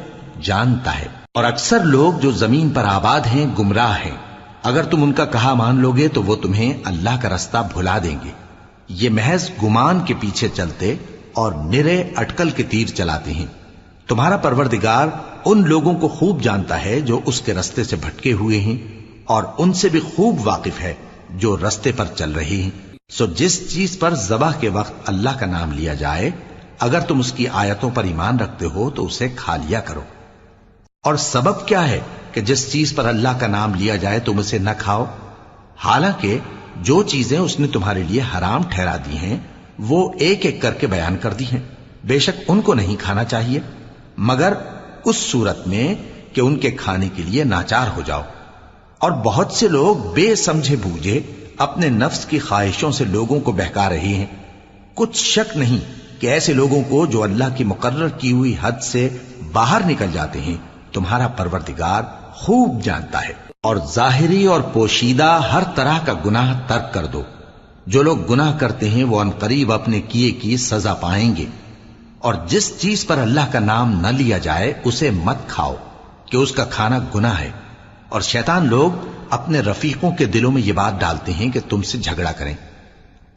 جانتا ہے۔ اور اکثر لوگ جو زمین پر آباد ہیں گمراہ ہیں، اگر تم ان کا کہا مان لو گے تو وہ تمہیں اللہ کا رستہ بھلا دیں گے۔ یہ محض گمان کے پیچھے چلتے اور نرے اٹکل کے تیر چلاتے ہیں۔ تمہارا پروردگار ان لوگوں کو خوب جانتا ہے جو اس کے رستے سے بھٹکے ہوئے ہیں، اور ان سے بھی خوب واقف ہے جو رستے پر چل رہے ہیں۔ سو جس چیز پر ذبح کے وقت اللہ کا نام لیا جائے اگر تم اس کی آیتوں پر ایمان رکھتے ہو تو اسے کھا لیا کرو۔ اور سبب کیا ہے کہ جس چیز پر اللہ کا نام لیا جائے تم اسے نہ کھاؤ، حالانکہ جو چیزیں اس نے تمہارے لیے حرام ٹھہرا دی ہیں وہ ایک ایک کر کے بیان کر دی ہیں، بے شک ان کو نہیں کھانا چاہیے مگر اس صورت میں کہ ان کے کھانے کے لیے ناچار ہو جاؤ۔ اور بہت سے لوگ بے سمجھے بوجھے اپنے نفس کی خواہشوں سے لوگوں کو بہکا رہے ہیں۔ کچھ شک نہیں کہ ایسے لوگوں کو جو اللہ کی مقرر کی ہوئی حد سے باہر نکل جاتے ہیں تمہارا پروردگار خوب جانتا ہے۔ اور ظاہری اور پوشیدہ ہر طرح کا گناہ ترک کر دو۔ جو لوگ گناہ کرتے ہیں وہ عنقریب اپنے کیے کی سزا پائیں گے۔ اور جس چیز پر اللہ کا نام نہ لیا جائے اسے مت کھاؤ کہ اس کا کھانا گناہ ہے۔ اور شیطان لوگ اپنے رفیقوں کے دلوں میں یہ بات ڈالتے ہیں کہ تم سے جھگڑا کریں،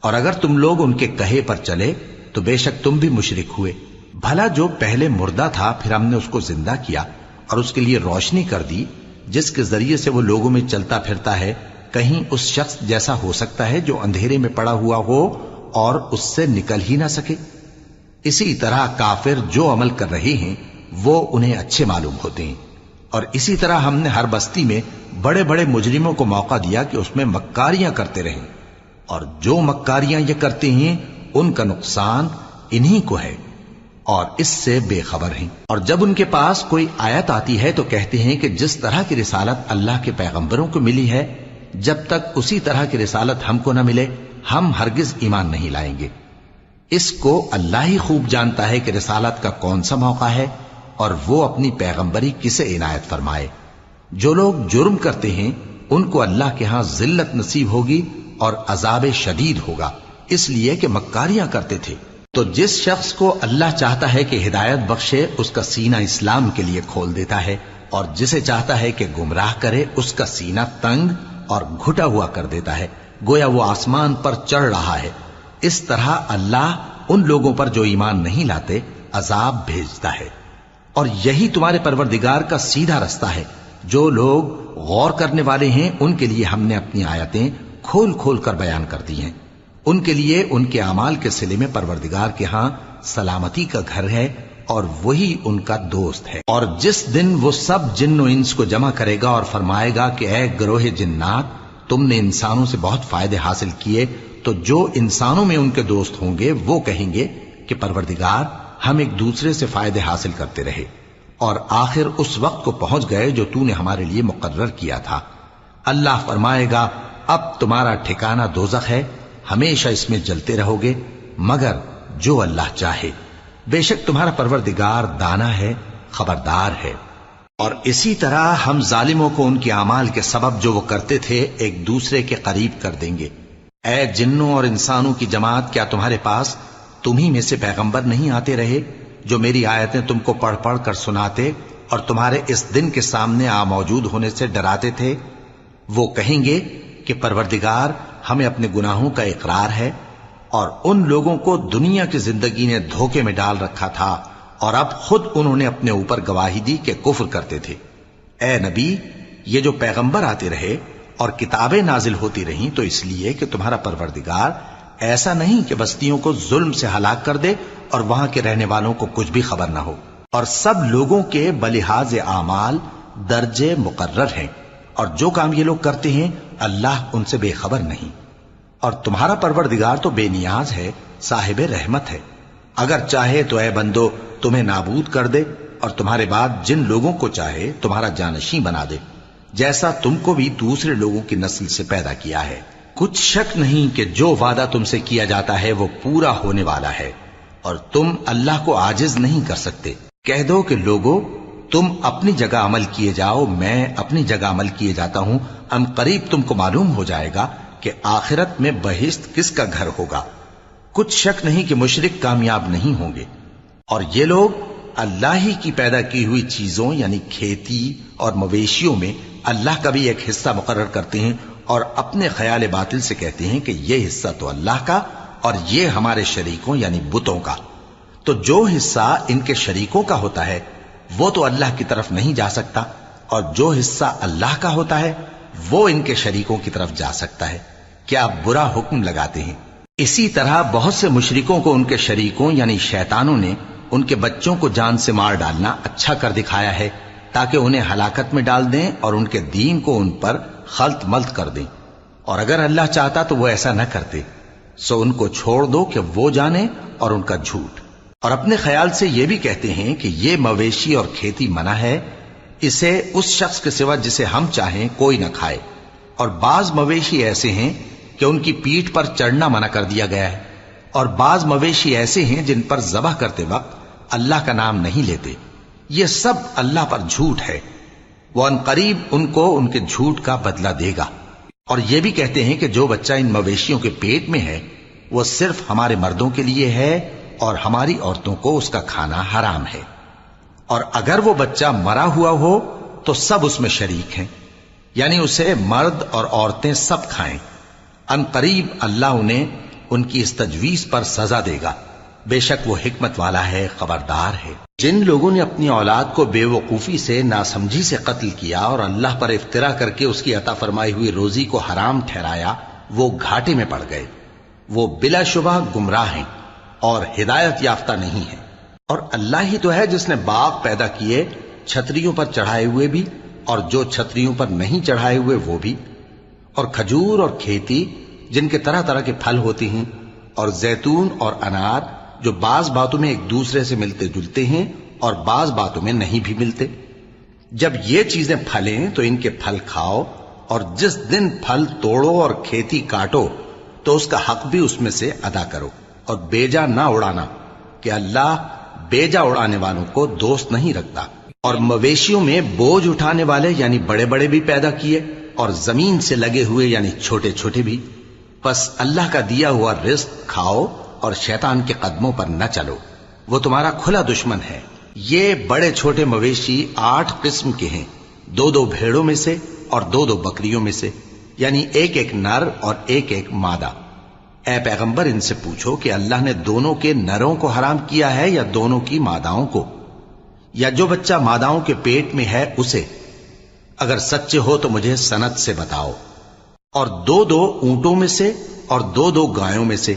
اور اگر تم لوگ ان کے کہے پر چلے تو بے شک تم بھی مشرک ہوئے۔ بھلا جو پہلے مردہ تھا پھر ہم نے اس کو زندہ کیا اور اس کے لیے روشنی کر دی جس کے ذریعے سے وہ لوگوں میں چلتا پھرتا ہے، کہیں اس شخص جیسا ہو سکتا ہے جو اندھیرے میں پڑا ہوا ہو اور اس سے نکل ہی نہ سکے؟ اسی طرح کافر جو عمل کر رہے ہیں وہ انہیں اچھے معلوم ہوتے ہیں۔ اور اسی طرح ہم نے ہر بستی میں بڑے بڑے مجرموں کو موقع دیا کہ اس میں مکاریاں کرتے رہیں، اور جو مکاریاں یہ کرتے ہیں ان کا نقصان انہی کو ہے اور اس سے بے خبر ہیں۔ اور جب ان کے پاس کوئی آیت آتی ہے تو کہتے ہیں کہ جس طرح کی رسالت اللہ کے پیغمبروں کو ملی ہے جب تک اسی طرح کی رسالت ہم کو نہ ملے ہم ہرگز ایمان نہیں لائیں گے۔ اس کو اللہ ہی خوب جانتا ہے کہ رسالت کا کون سا موقع ہے اور وہ اپنی پیغمبری کسے عنایت فرمائے۔ جو لوگ جرم کرتے ہیں ان کو اللہ کے ہاں ذلت نصیب ہوگی اور عذاب شدید ہوگا، اس لیے کہ مکاریاں کرتے تھے۔ تو جس شخص کو اللہ چاہتا ہے کہ ہدایت بخشے اس کا سینہ اسلام کے لیے کھول دیتا ہے، اور جسے چاہتا ہے کہ گمراہ کرے اس کا سینہ تنگ اور گھٹا ہوا کر دیتا ہے، گویا وہ آسمان پر چڑھ رہا ہے۔ اس طرح اللہ ان لوگوں پر جو ایمان نہیں لاتے عذاب بھیجتا ہے۔ اور یہی تمہارے پروردگار کا سیدھا رستہ ہے۔ جو لوگ غور کرنے والے ہیں ان کے لیے ہم نے اپنی آیتیں کھول کھول کر بیان کر دی ہیں۔ ان کے لیے ان کے اعمال کے صلے میں پروردگار کے ہاں سلامتی کا گھر ہے اور وہی ان کا دوست ہے۔ اور جس دن وہ سب جن و انس کو جمع کرے گا اور فرمائے گا کہ اے گروہ جنات، تم نے انسانوں سے بہت فائدے حاصل کیے، تو جو انسانوں میں ان کے دوست ہوں گے وہ کہیں گے کہ پروردگار ہم ایک دوسرے سے فائدے حاصل کرتے رہے اور آخر اس وقت کو پہنچ گئے جو تو نے ہمارے لیے مقرر کیا تھا۔ اللہ فرمائے گا اب تمہارا ٹھکانہ دوزخ ہے، ہمیشہ اس میں جلتے رہو گے مگر جو اللہ چاہے، بے شک تمہارا پروردگار دانا ہے، خبردار ہے۔ اور اسی طرح ہم ظالموں کو ان کے اعمال کے سبب جو وہ کرتے تھے ایک دوسرے کے قریب کر دیں گے۔ اے جنوں اور انسانوں کی جماعت، کیا تمہارے پاس تمہیں میں سے پیغمبر نہیں آتے رہے جو میری آیتیں تم کو پڑھ پڑھ کر سناتے اور تمہارے اس دن کے سامنے موجود ہونے سے ڈراتے تھے؟ وہ کہیں گے کہ پروردگار ہمیں اپنے گناہوں کا اقرار ہے، اور ان لوگوں کو دنیا کی زندگی نے دھوکے میں ڈال رکھا تھا اور اب خود انہوں نے اپنے اوپر گواہی دی کہ کفر کرتے تھے۔ اے نبی، یہ جو پیغمبر آتے رہے اور کتابیں نازل ہوتی رہیں تو اس لیے کہ تمہارا پروردگار ایسا نہیں کہ بستیوں کو ظلم سے ہلاک کر دے اور وہاں کے رہنے والوں کو کچھ بھی خبر نہ ہو، اور سب لوگوں کے بلحاظ اعمال درجے مقرر ہیں، اور جو کام یہ لوگ کرتے ہیں اللہ ان سے بے خبر نہیں۔ اور تمہارا پروردگار تو بے نیاز ہے، صاحب رحمت ہے، اگر چاہے تو اے بندو تمہیں نابود کر دے اور تمہارے بعد جن لوگوں کو چاہے تمہارا جانشین بنا دے، جیسا تم کو بھی دوسرے لوگوں کی نسل سے پیدا کیا ہے۔ کچھ شک نہیں کہ جو وعدہ تم سے کیا جاتا ہے وہ پورا ہونے والا ہے، اور تم اللہ کو عاجز نہیں کر سکتے۔ کہہ دو کہ لوگو تم اپنی جگہ عمل کیے جاؤ، میں اپنی جگہ عمل کیے جاتا ہوں، ان قریب تم کو معلوم ہو جائے گا کہ آخرت میں بہشت کس کا گھر ہوگا۔ کچھ شک نہیں کہ مشرک کامیاب نہیں ہوں گے۔ اور یہ لوگ اللہ ہی کی پیدا کی ہوئی چیزوں یعنی کھیتی اور مویشیوں میں اللہ کا بھی ایک حصہ مقرر کرتے ہیں اور اپنے خیال باطل سے کہتے ہیں کہ یہ حصہ تو اللہ کا اور یہ ہمارے شریکوں یعنی بتوں کا۔ تو جو حصہ ان کے شریکوں کا ہوتا ہے وہ تو اللہ کی طرف نہیں جا سکتا، اور جو حصہ اللہ کا ہوتا ہے وہ ان کے شریکوں کی طرف جا سکتا ہے۔ کیا برا حکم لگاتے ہیں۔ اسی طرح بہت سے مشرکوں کو ان کے شریکوں یعنی شیطانوں نے ان کے بچوں کو جان سے مار ڈالنا اچھا کر دکھایا ہے تاکہ انہیں ہلاکت میں ڈال دیں اور ان کے دین کو ان پر خلط ملط کر دیں، اور اگر اللہ چاہتا تو وہ ایسا نہ کرتے، سو ان کو چھوڑ دو کہ وہ جانے اور ان کا جھوٹ۔ اور اپنے خیال سے یہ بھی کہتے ہیں کہ یہ مویشی اور کھیتی منع ہے، اسے اس شخص کے سوا جسے ہم چاہیں کوئی نہ کھائے، اور بعض مویشی ایسے ہیں کہ ان کی پیٹھ پر چڑھنا منع کر دیا گیا ہے، اور بعض مویشی ایسے ہیں جن پر ذبح کرتے وقت اللہ کا نام نہیں لیتے۔ یہ سب اللہ پر جھوٹ ہے، وہ ان قریب ان کو ان کے جھوٹ کا بدلہ دے گا۔ اور یہ بھی کہتے ہیں کہ جو بچہ ان مویشیوں کے پیٹ میں ہے وہ صرف ہمارے مردوں کے لیے ہے اور ہماری عورتوں کو اس کا کھانا حرام ہے، اور اگر وہ بچہ مرا ہوا ہو تو سب اس میں شریک ہیں، یعنی اسے مرد اور عورتیں سب کھائیں۔ ان قریب اللہ انہیں ان کی اس تجویز پر سزا دے گا، بے شک وہ حکمت والا ہے، خبردار ہے۔ جن لوگوں نے اپنی اولاد کو بے وقوفی سے ناسمجھی سے قتل کیا اور اللہ پر افترا کر کے اس کی عطا فرمائی ہوئی روزی کو حرام ٹھہرایا وہ گھاٹے میں پڑ گئے، وہ بلا شبہ گمراہ ہیں اور ہدایت یافتہ نہیں ہیں۔ اور اللہ ہی تو ہے جس نے باغ پیدا کیے، چھتریوں پر چڑھائے ہوئے بھی اور جو چھتریوں پر نہیں چڑھائے ہوئے وہ بھی، اور کھجور اور کھیتی جن کے طرح طرح کے پھل ہوتے ہیں، اور زیتون اور انار جو بعض باتوں میں ایک دوسرے سے ملتے جلتے ہیں اور بعض باتوں میں نہیں بھی ملتے۔ جب یہ چیزیں پھلیں تو ان کے پھل کھاؤ اور جس دن پھل توڑو اور کھیتی کاٹو تو اس کا حق بھی اس میں سے ادا کرو، اور بیجا نہ اڑانا کہ اللہ بیجا اڑانے والوں کو دوست نہیں رکھتا۔ اور مویشیوں میں بوجھ اٹھانے والے یعنی بڑے بڑے بھی پیدا کیے، اور زمین سے لگے ہوئے یعنی چھوٹے چھوٹے بھی۔ پس اللہ کا دیا ہوا رزق کھاؤ اور شیطان کے قدموں پر نہ چلو، وہ تمہارا کھلا دشمن ہے۔ یہ بڑے چھوٹے مویشی 8 قسم کے ہیں، 2 بھیڑوں میں سے اور 2 بکریوں میں سے، یعنی ایک نر اور ایک مادہ۔ اے پیغمبر ان سے پوچھو کہ اللہ نے دونوں کے نروں کو حرام کیا ہے یا دونوں کی ماداؤں کو، یا جو بچہ ماداؤں کے پیٹ میں ہے اسے؟ اگر سچے ہو تو مجھے سند سے بتاؤ۔ اور 2 اونٹوں میں سے اور 2 گایوں میں سے،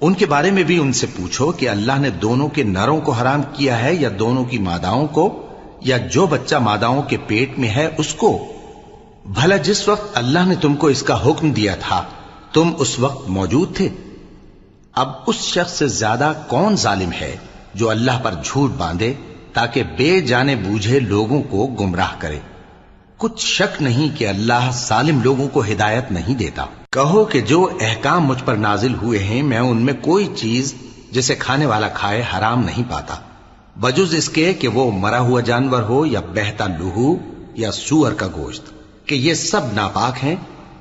ان کے بارے میں بھی ان سے پوچھو کہ اللہ نے دونوں کے نروں کو حرام کیا ہے یا دونوں کی ماداؤں کو، یا جو بچہ ماداؤں کے پیٹ میں ہے اس کو؟ بھلا جس وقت اللہ نے تم کو اس کا حکم دیا تھا تم اس وقت موجود تھے؟ اب اس شخص سے زیادہ کون ظالم ہے جو اللہ پر جھوٹ باندھے تاکہ بے جانے بوجھے لوگوں کو گمراہ کرے؟ کچھ شک نہیں کہ اللہ ظالم لوگوں کو ہدایت نہیں دیتا۔ کہو کہ جو احکام مجھ پر نازل ہوئے ہیں میں ان میں کوئی چیز جسے کھانے والا کھائے حرام نہیں پاتا، بجز اس کے کہ وہ مرا ہوا جانور ہو یا بہتا لہو یا سور کا گوشت، کہ یہ سب ناپاک ہیں،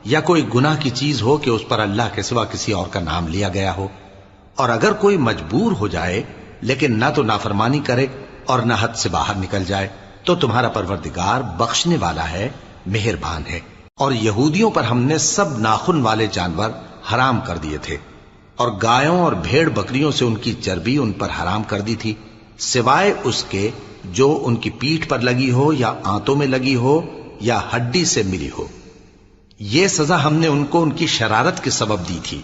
یا کوئی گناہ کی چیز ہو کہ اس پر اللہ کے سوا کسی اور کا نام لیا گیا ہو۔ اور اگر کوئی مجبور ہو جائے لیکن نہ تو نافرمانی کرے اور نہ حد سے باہر نکل جائے تو تمہارا پروردگار بخشنے والا ہے، مہربان ہے۔ اور یہودیوں پر ہم نے سب ناخن والے جانور حرام کر دیے تھے، اور گایوں اور بھیڑ بکریوں سے ان کی چربی ان پر حرام کر دی تھی، سوائے اس کے جو ان کی پیٹھ پر لگی ہو یا آنتوں میں لگی ہو یا ہڈی سے ملی ہو۔ یہ سزا ہم نے ان کو ان کی شرارت کے سبب دی تھی،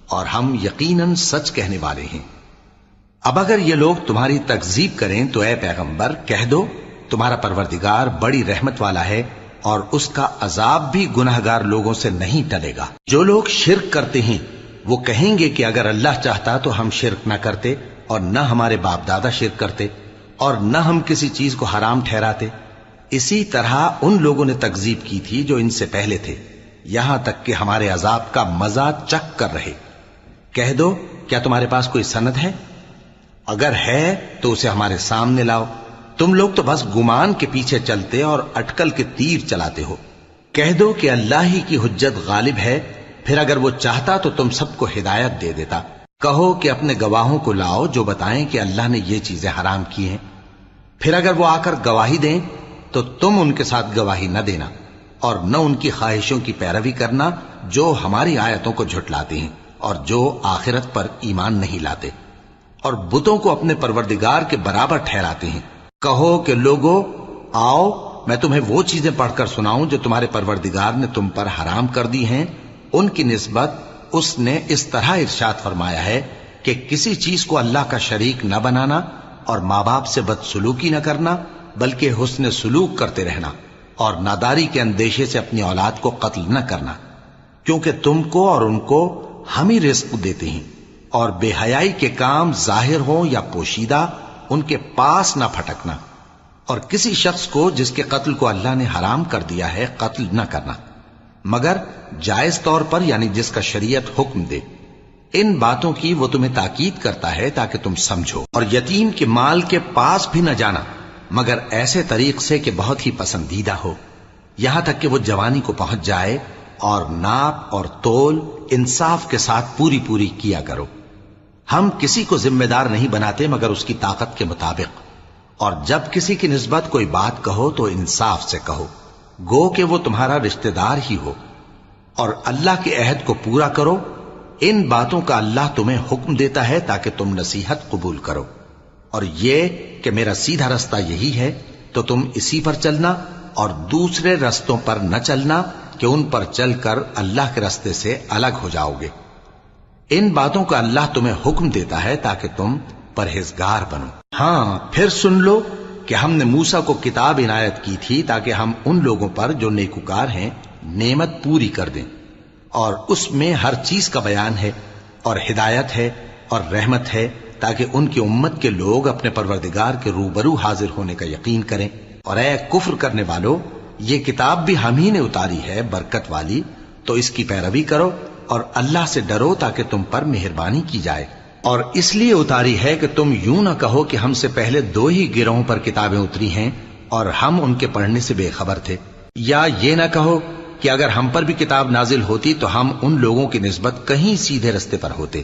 اور ہم یقیناً سچ کہنے والے ہیں۔ اب اگر یہ لوگ تمہاری تکذیب کریں تو اے پیغمبر کہہ دو تمہارا پروردگار بڑی رحمت والا ہے، اور اس کا عذاب بھی گناہگار لوگوں سے نہیں ٹلے گا۔ جو لوگ شرک کرتے ہیں وہ کہیں گے کہ اگر اللہ چاہتا تو ہم شرک نہ کرتے، اور نہ ہمارے باپ دادا شرک کرتے، اور نہ ہم کسی چیز کو حرام ٹھہراتے۔ اسی طرح ان لوگوں نے تکذیب کی تھی جو ان سے پہلے تھے، یہاں تک کہ ہمارے عذاب کا مزہ چکھ کر رہے۔ کہہ دو کیا تمہارے پاس کوئی سند ہے؟ اگر ہے تو اسے ہمارے سامنے لاؤ، تم لوگ تو بس گمان کے پیچھے چلتے اور اٹکل کے تیر چلاتے ہو۔ کہہ دو کہ اللہ ہی کی حجت غالب ہے، پھر اگر وہ چاہتا تو تم سب کو ہدایت دے دیتا۔ کہو کہ اپنے گواہوں کو لاؤ جو بتائیں کہ اللہ نے یہ چیزیں حرام کی ہیں، پھر اگر وہ آ کر گواہی دیں تو تم ان کے ساتھ گواہی نہ دینا، اور نہ ان کی خواہشوں کی پیروی کرنا جو ہماری آیتوں کو جھٹلاتے ہیں اور جو آخرت پر ایمان نہیں لاتے، اور بتوں کو اپنے پروردگار کے برابر ٹھہراتے ہیں۔ کہو کہ لوگو آؤ میں تمہیں وہ چیزیں پڑھ کر سناؤں جو تمہارے پروردگار نے تم پر حرام کر دی ہیں۔ ان کی نسبت اس نے اس طرح ارشاد فرمایا ہے کہ کسی چیز کو اللہ کا شریک نہ بنانا، اور ماں باپ سے بدسلوکی نہ کرنا بلکہ حسن سلوک کرتے رہنا، اور ناداری کے اندیشے سے اپنی اولاد کو قتل نہ کرنا، کیونکہ تم کو اور ان کو ہم ہی رزق دیتے ہیں۔ اور بے حیائی کے کام ظاہر ہوں یا پوشیدہ ان کے پاس نہ پھٹکنا، اور کسی شخص کو جس کے قتل کو اللہ نے حرام کر دیا ہے قتل نہ کرنا، مگر جائز طور پر یعنی جس کا شریعت حکم دے۔ ان باتوں کی وہ تمہیں تاکید کرتا ہے تاکہ تم سمجھو۔ اور یتیم کے مال کے پاس بھی نہ جانا مگر ایسے طریق سے کہ بہت ہی پسندیدہ ہو، یہاں تک کہ وہ جوانی کو پہنچ جائے، اور ناپ اور تول انصاف کے ساتھ پوری پوری کیا کرو۔ ہم کسی کو ذمہ دار نہیں بناتے مگر اس کی طاقت کے مطابق، اور جب کسی کی نسبت کوئی بات کہو تو انصاف سے کہو، گو کہ وہ تمہارا رشتہ دار ہی ہو، اور اللہ کے عہد کو پورا کرو۔ ان باتوں کا اللہ تمہیں حکم دیتا ہے تاکہ تم نصیحت قبول کرو، اور یہ کہ میرا سیدھا رستہ یہی ہے تو تم اسی پر چلنا، اور دوسرے رستوں پر نہ چلنا کہ ان پر چل کر اللہ کے رستے سے الگ ہو جاؤ گے۔ ان باتوں کا اللہ تمہیں حکم دیتا ہے تاکہ تم پرہیزگار بنو۔ ہاں پھر سن لو کہ ہم نے موسیٰ کو کتاب عنایت کی تھی تاکہ ہم ان لوگوں پر جو نیکوکار ہیں نعمت پوری کر دیں، اور اس میں ہر چیز کا بیان ہے اور ہدایت ہے اور رحمت ہے، تاکہ ان کی امت کے لوگ اپنے پروردگار کے روبرو حاضر ہونے کا یقین کریں۔ اور اے کفر کرنے والو، یہ کتاب بھی ہم ہی نے اتاری ہے برکت والی، تو اس کی پیروی کرو اور اللہ سے ڈرو تاکہ تم پر مہربانی کی جائے۔ اور اس لیے اتاری ہے کہ تم یوں نہ کہو کہ ہم سے پہلے 2 ہی گروہوں پر کتابیں اتری ہیں اور ہم ان کے پڑھنے سے بے خبر تھے، یا یہ نہ کہو کہ اگر ہم پر بھی کتاب نازل ہوتی تو ہم ان لوگوں کی نسبت کہیں سیدھے رستے پر ہوتے۔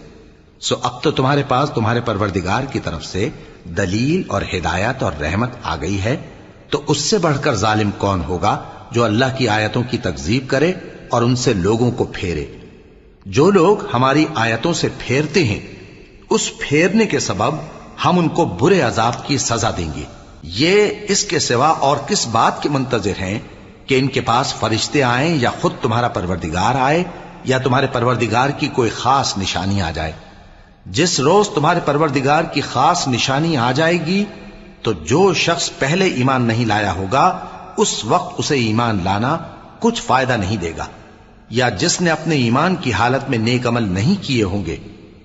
سو اب تو تمہارے پاس تمہارے پروردگار کی طرف سے دلیل اور ہدایت اور رحمت آ گئی ہے، تو اس سے بڑھ کر ظالم کون ہوگا جو اللہ کی آیتوں کی تکذیب کرے اور ان سے لوگوں کو پھیرے۔ جو لوگ ہماری آیتوں سے پھیرتے ہیں، اس پھیرنے کے سبب ہم ان کو برے عذاب کی سزا دیں گے۔ یہ اس کے سوا اور کس بات کے منتظر ہیں کہ ان کے پاس فرشتے آئیں یا خود تمہارا پروردگار آئے یا تمہارے پروردگار کی کوئی خاص نشانی آ جائے۔ جس روز تمہارے پروردگار کی خاص نشانی آ جائے گی تو جو شخص پہلے ایمان نہیں لایا ہوگا اس وقت اسے ایمان لانا کچھ فائدہ نہیں دے گا، یا جس نے اپنے ایمان کی حالت میں نیک عمل نہیں کیے ہوں گے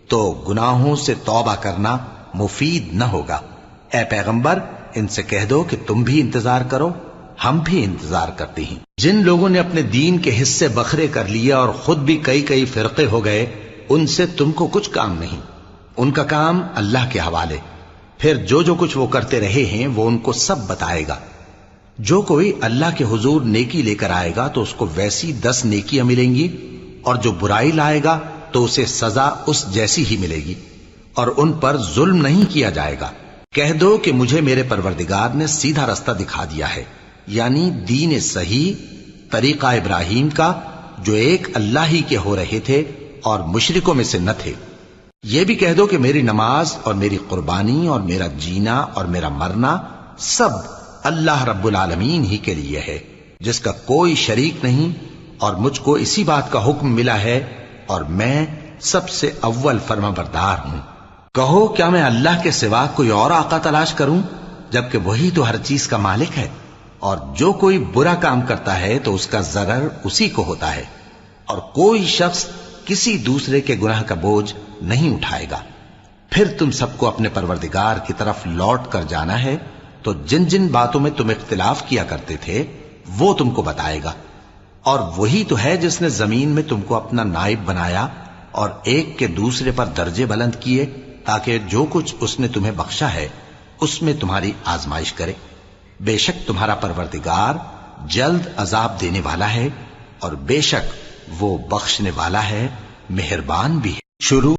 تو گناہوں سے توبہ کرنا مفید نہ ہوگا۔ اے پیغمبر، ان سے کہہ دو کہ تم بھی انتظار کرو، ہم بھی انتظار کرتے ہیں۔ جن لوگوں نے اپنے دین کے حصے بکھرے کر لیے اور خود بھی کئی فرقے ہو گئے، ان سے تم کو کچھ کام نہیں، ان کا کام اللہ کے حوالے۔ پھر جو کچھ وہ کرتے رہے ہیں وہ ان کو سب بتائے گا۔ جو کوئی اللہ کے حضور نیکی لے کر آئے گا تو اس کو ویسی 10 نیکیاں ملیں گی، اور جو برائی لائے گا تو اسے سزا اس جیسی ہی ملے گی، اور ان پر ظلم نہیں کیا جائے گا۔ کہہ دو کہ مجھے میرے پروردگار نے سیدھا رستہ دکھا دیا ہے، یعنی دین صحیح، طریقہ ابراہیم کا، جو ایک اللہ ہی کے ہو رہے تھے اور مشرکوں میں سے نہ تھے۔ یہ بھی کہہ دو کہ میری نماز اور میری قربانی اور میرا جینا اور میرا مرنا سب اللہ رب العالمین ہی کے لیے ہے، جس کا کوئی شریک نہیں، اور مجھ کو اسی بات کا حکم ملا ہے اور میں سب سے اول فرما بردار ہوں۔ کہو کیا میں اللہ کے سوا کوئی اور آقا تلاش کروں، جبکہ وہی تو ہر چیز کا مالک ہے، اور جو کوئی برا کام کرتا ہے تو اس کا ضرر اسی کو ہوتا ہے، اور کوئی شخص کسی دوسرے کے گناہ کا بوجھ نہیں اٹھائے گا۔ پھر تم سب کو اپنے پروردگار کی طرف لوٹ کر جانا ہے، تو جن جن باتوں میں تم اختلاف کیا کرتے تھے وہ تم کو بتائے گا۔ اور وہی تو ہے جس نے زمین میں تم کو اپنا نائب بنایا اور ایک کے دوسرے پر درجے بلند کیے، تاکہ جو کچھ اس نے تمہیں بخشا ہے اس میں تمہاری آزمائش کرے۔ بے شک تمہارا پروردگار جلد عذاب دینے والا ہے، اور بے شک وہ بخشنے والا ہے، مہربان بھی ہے۔ شروع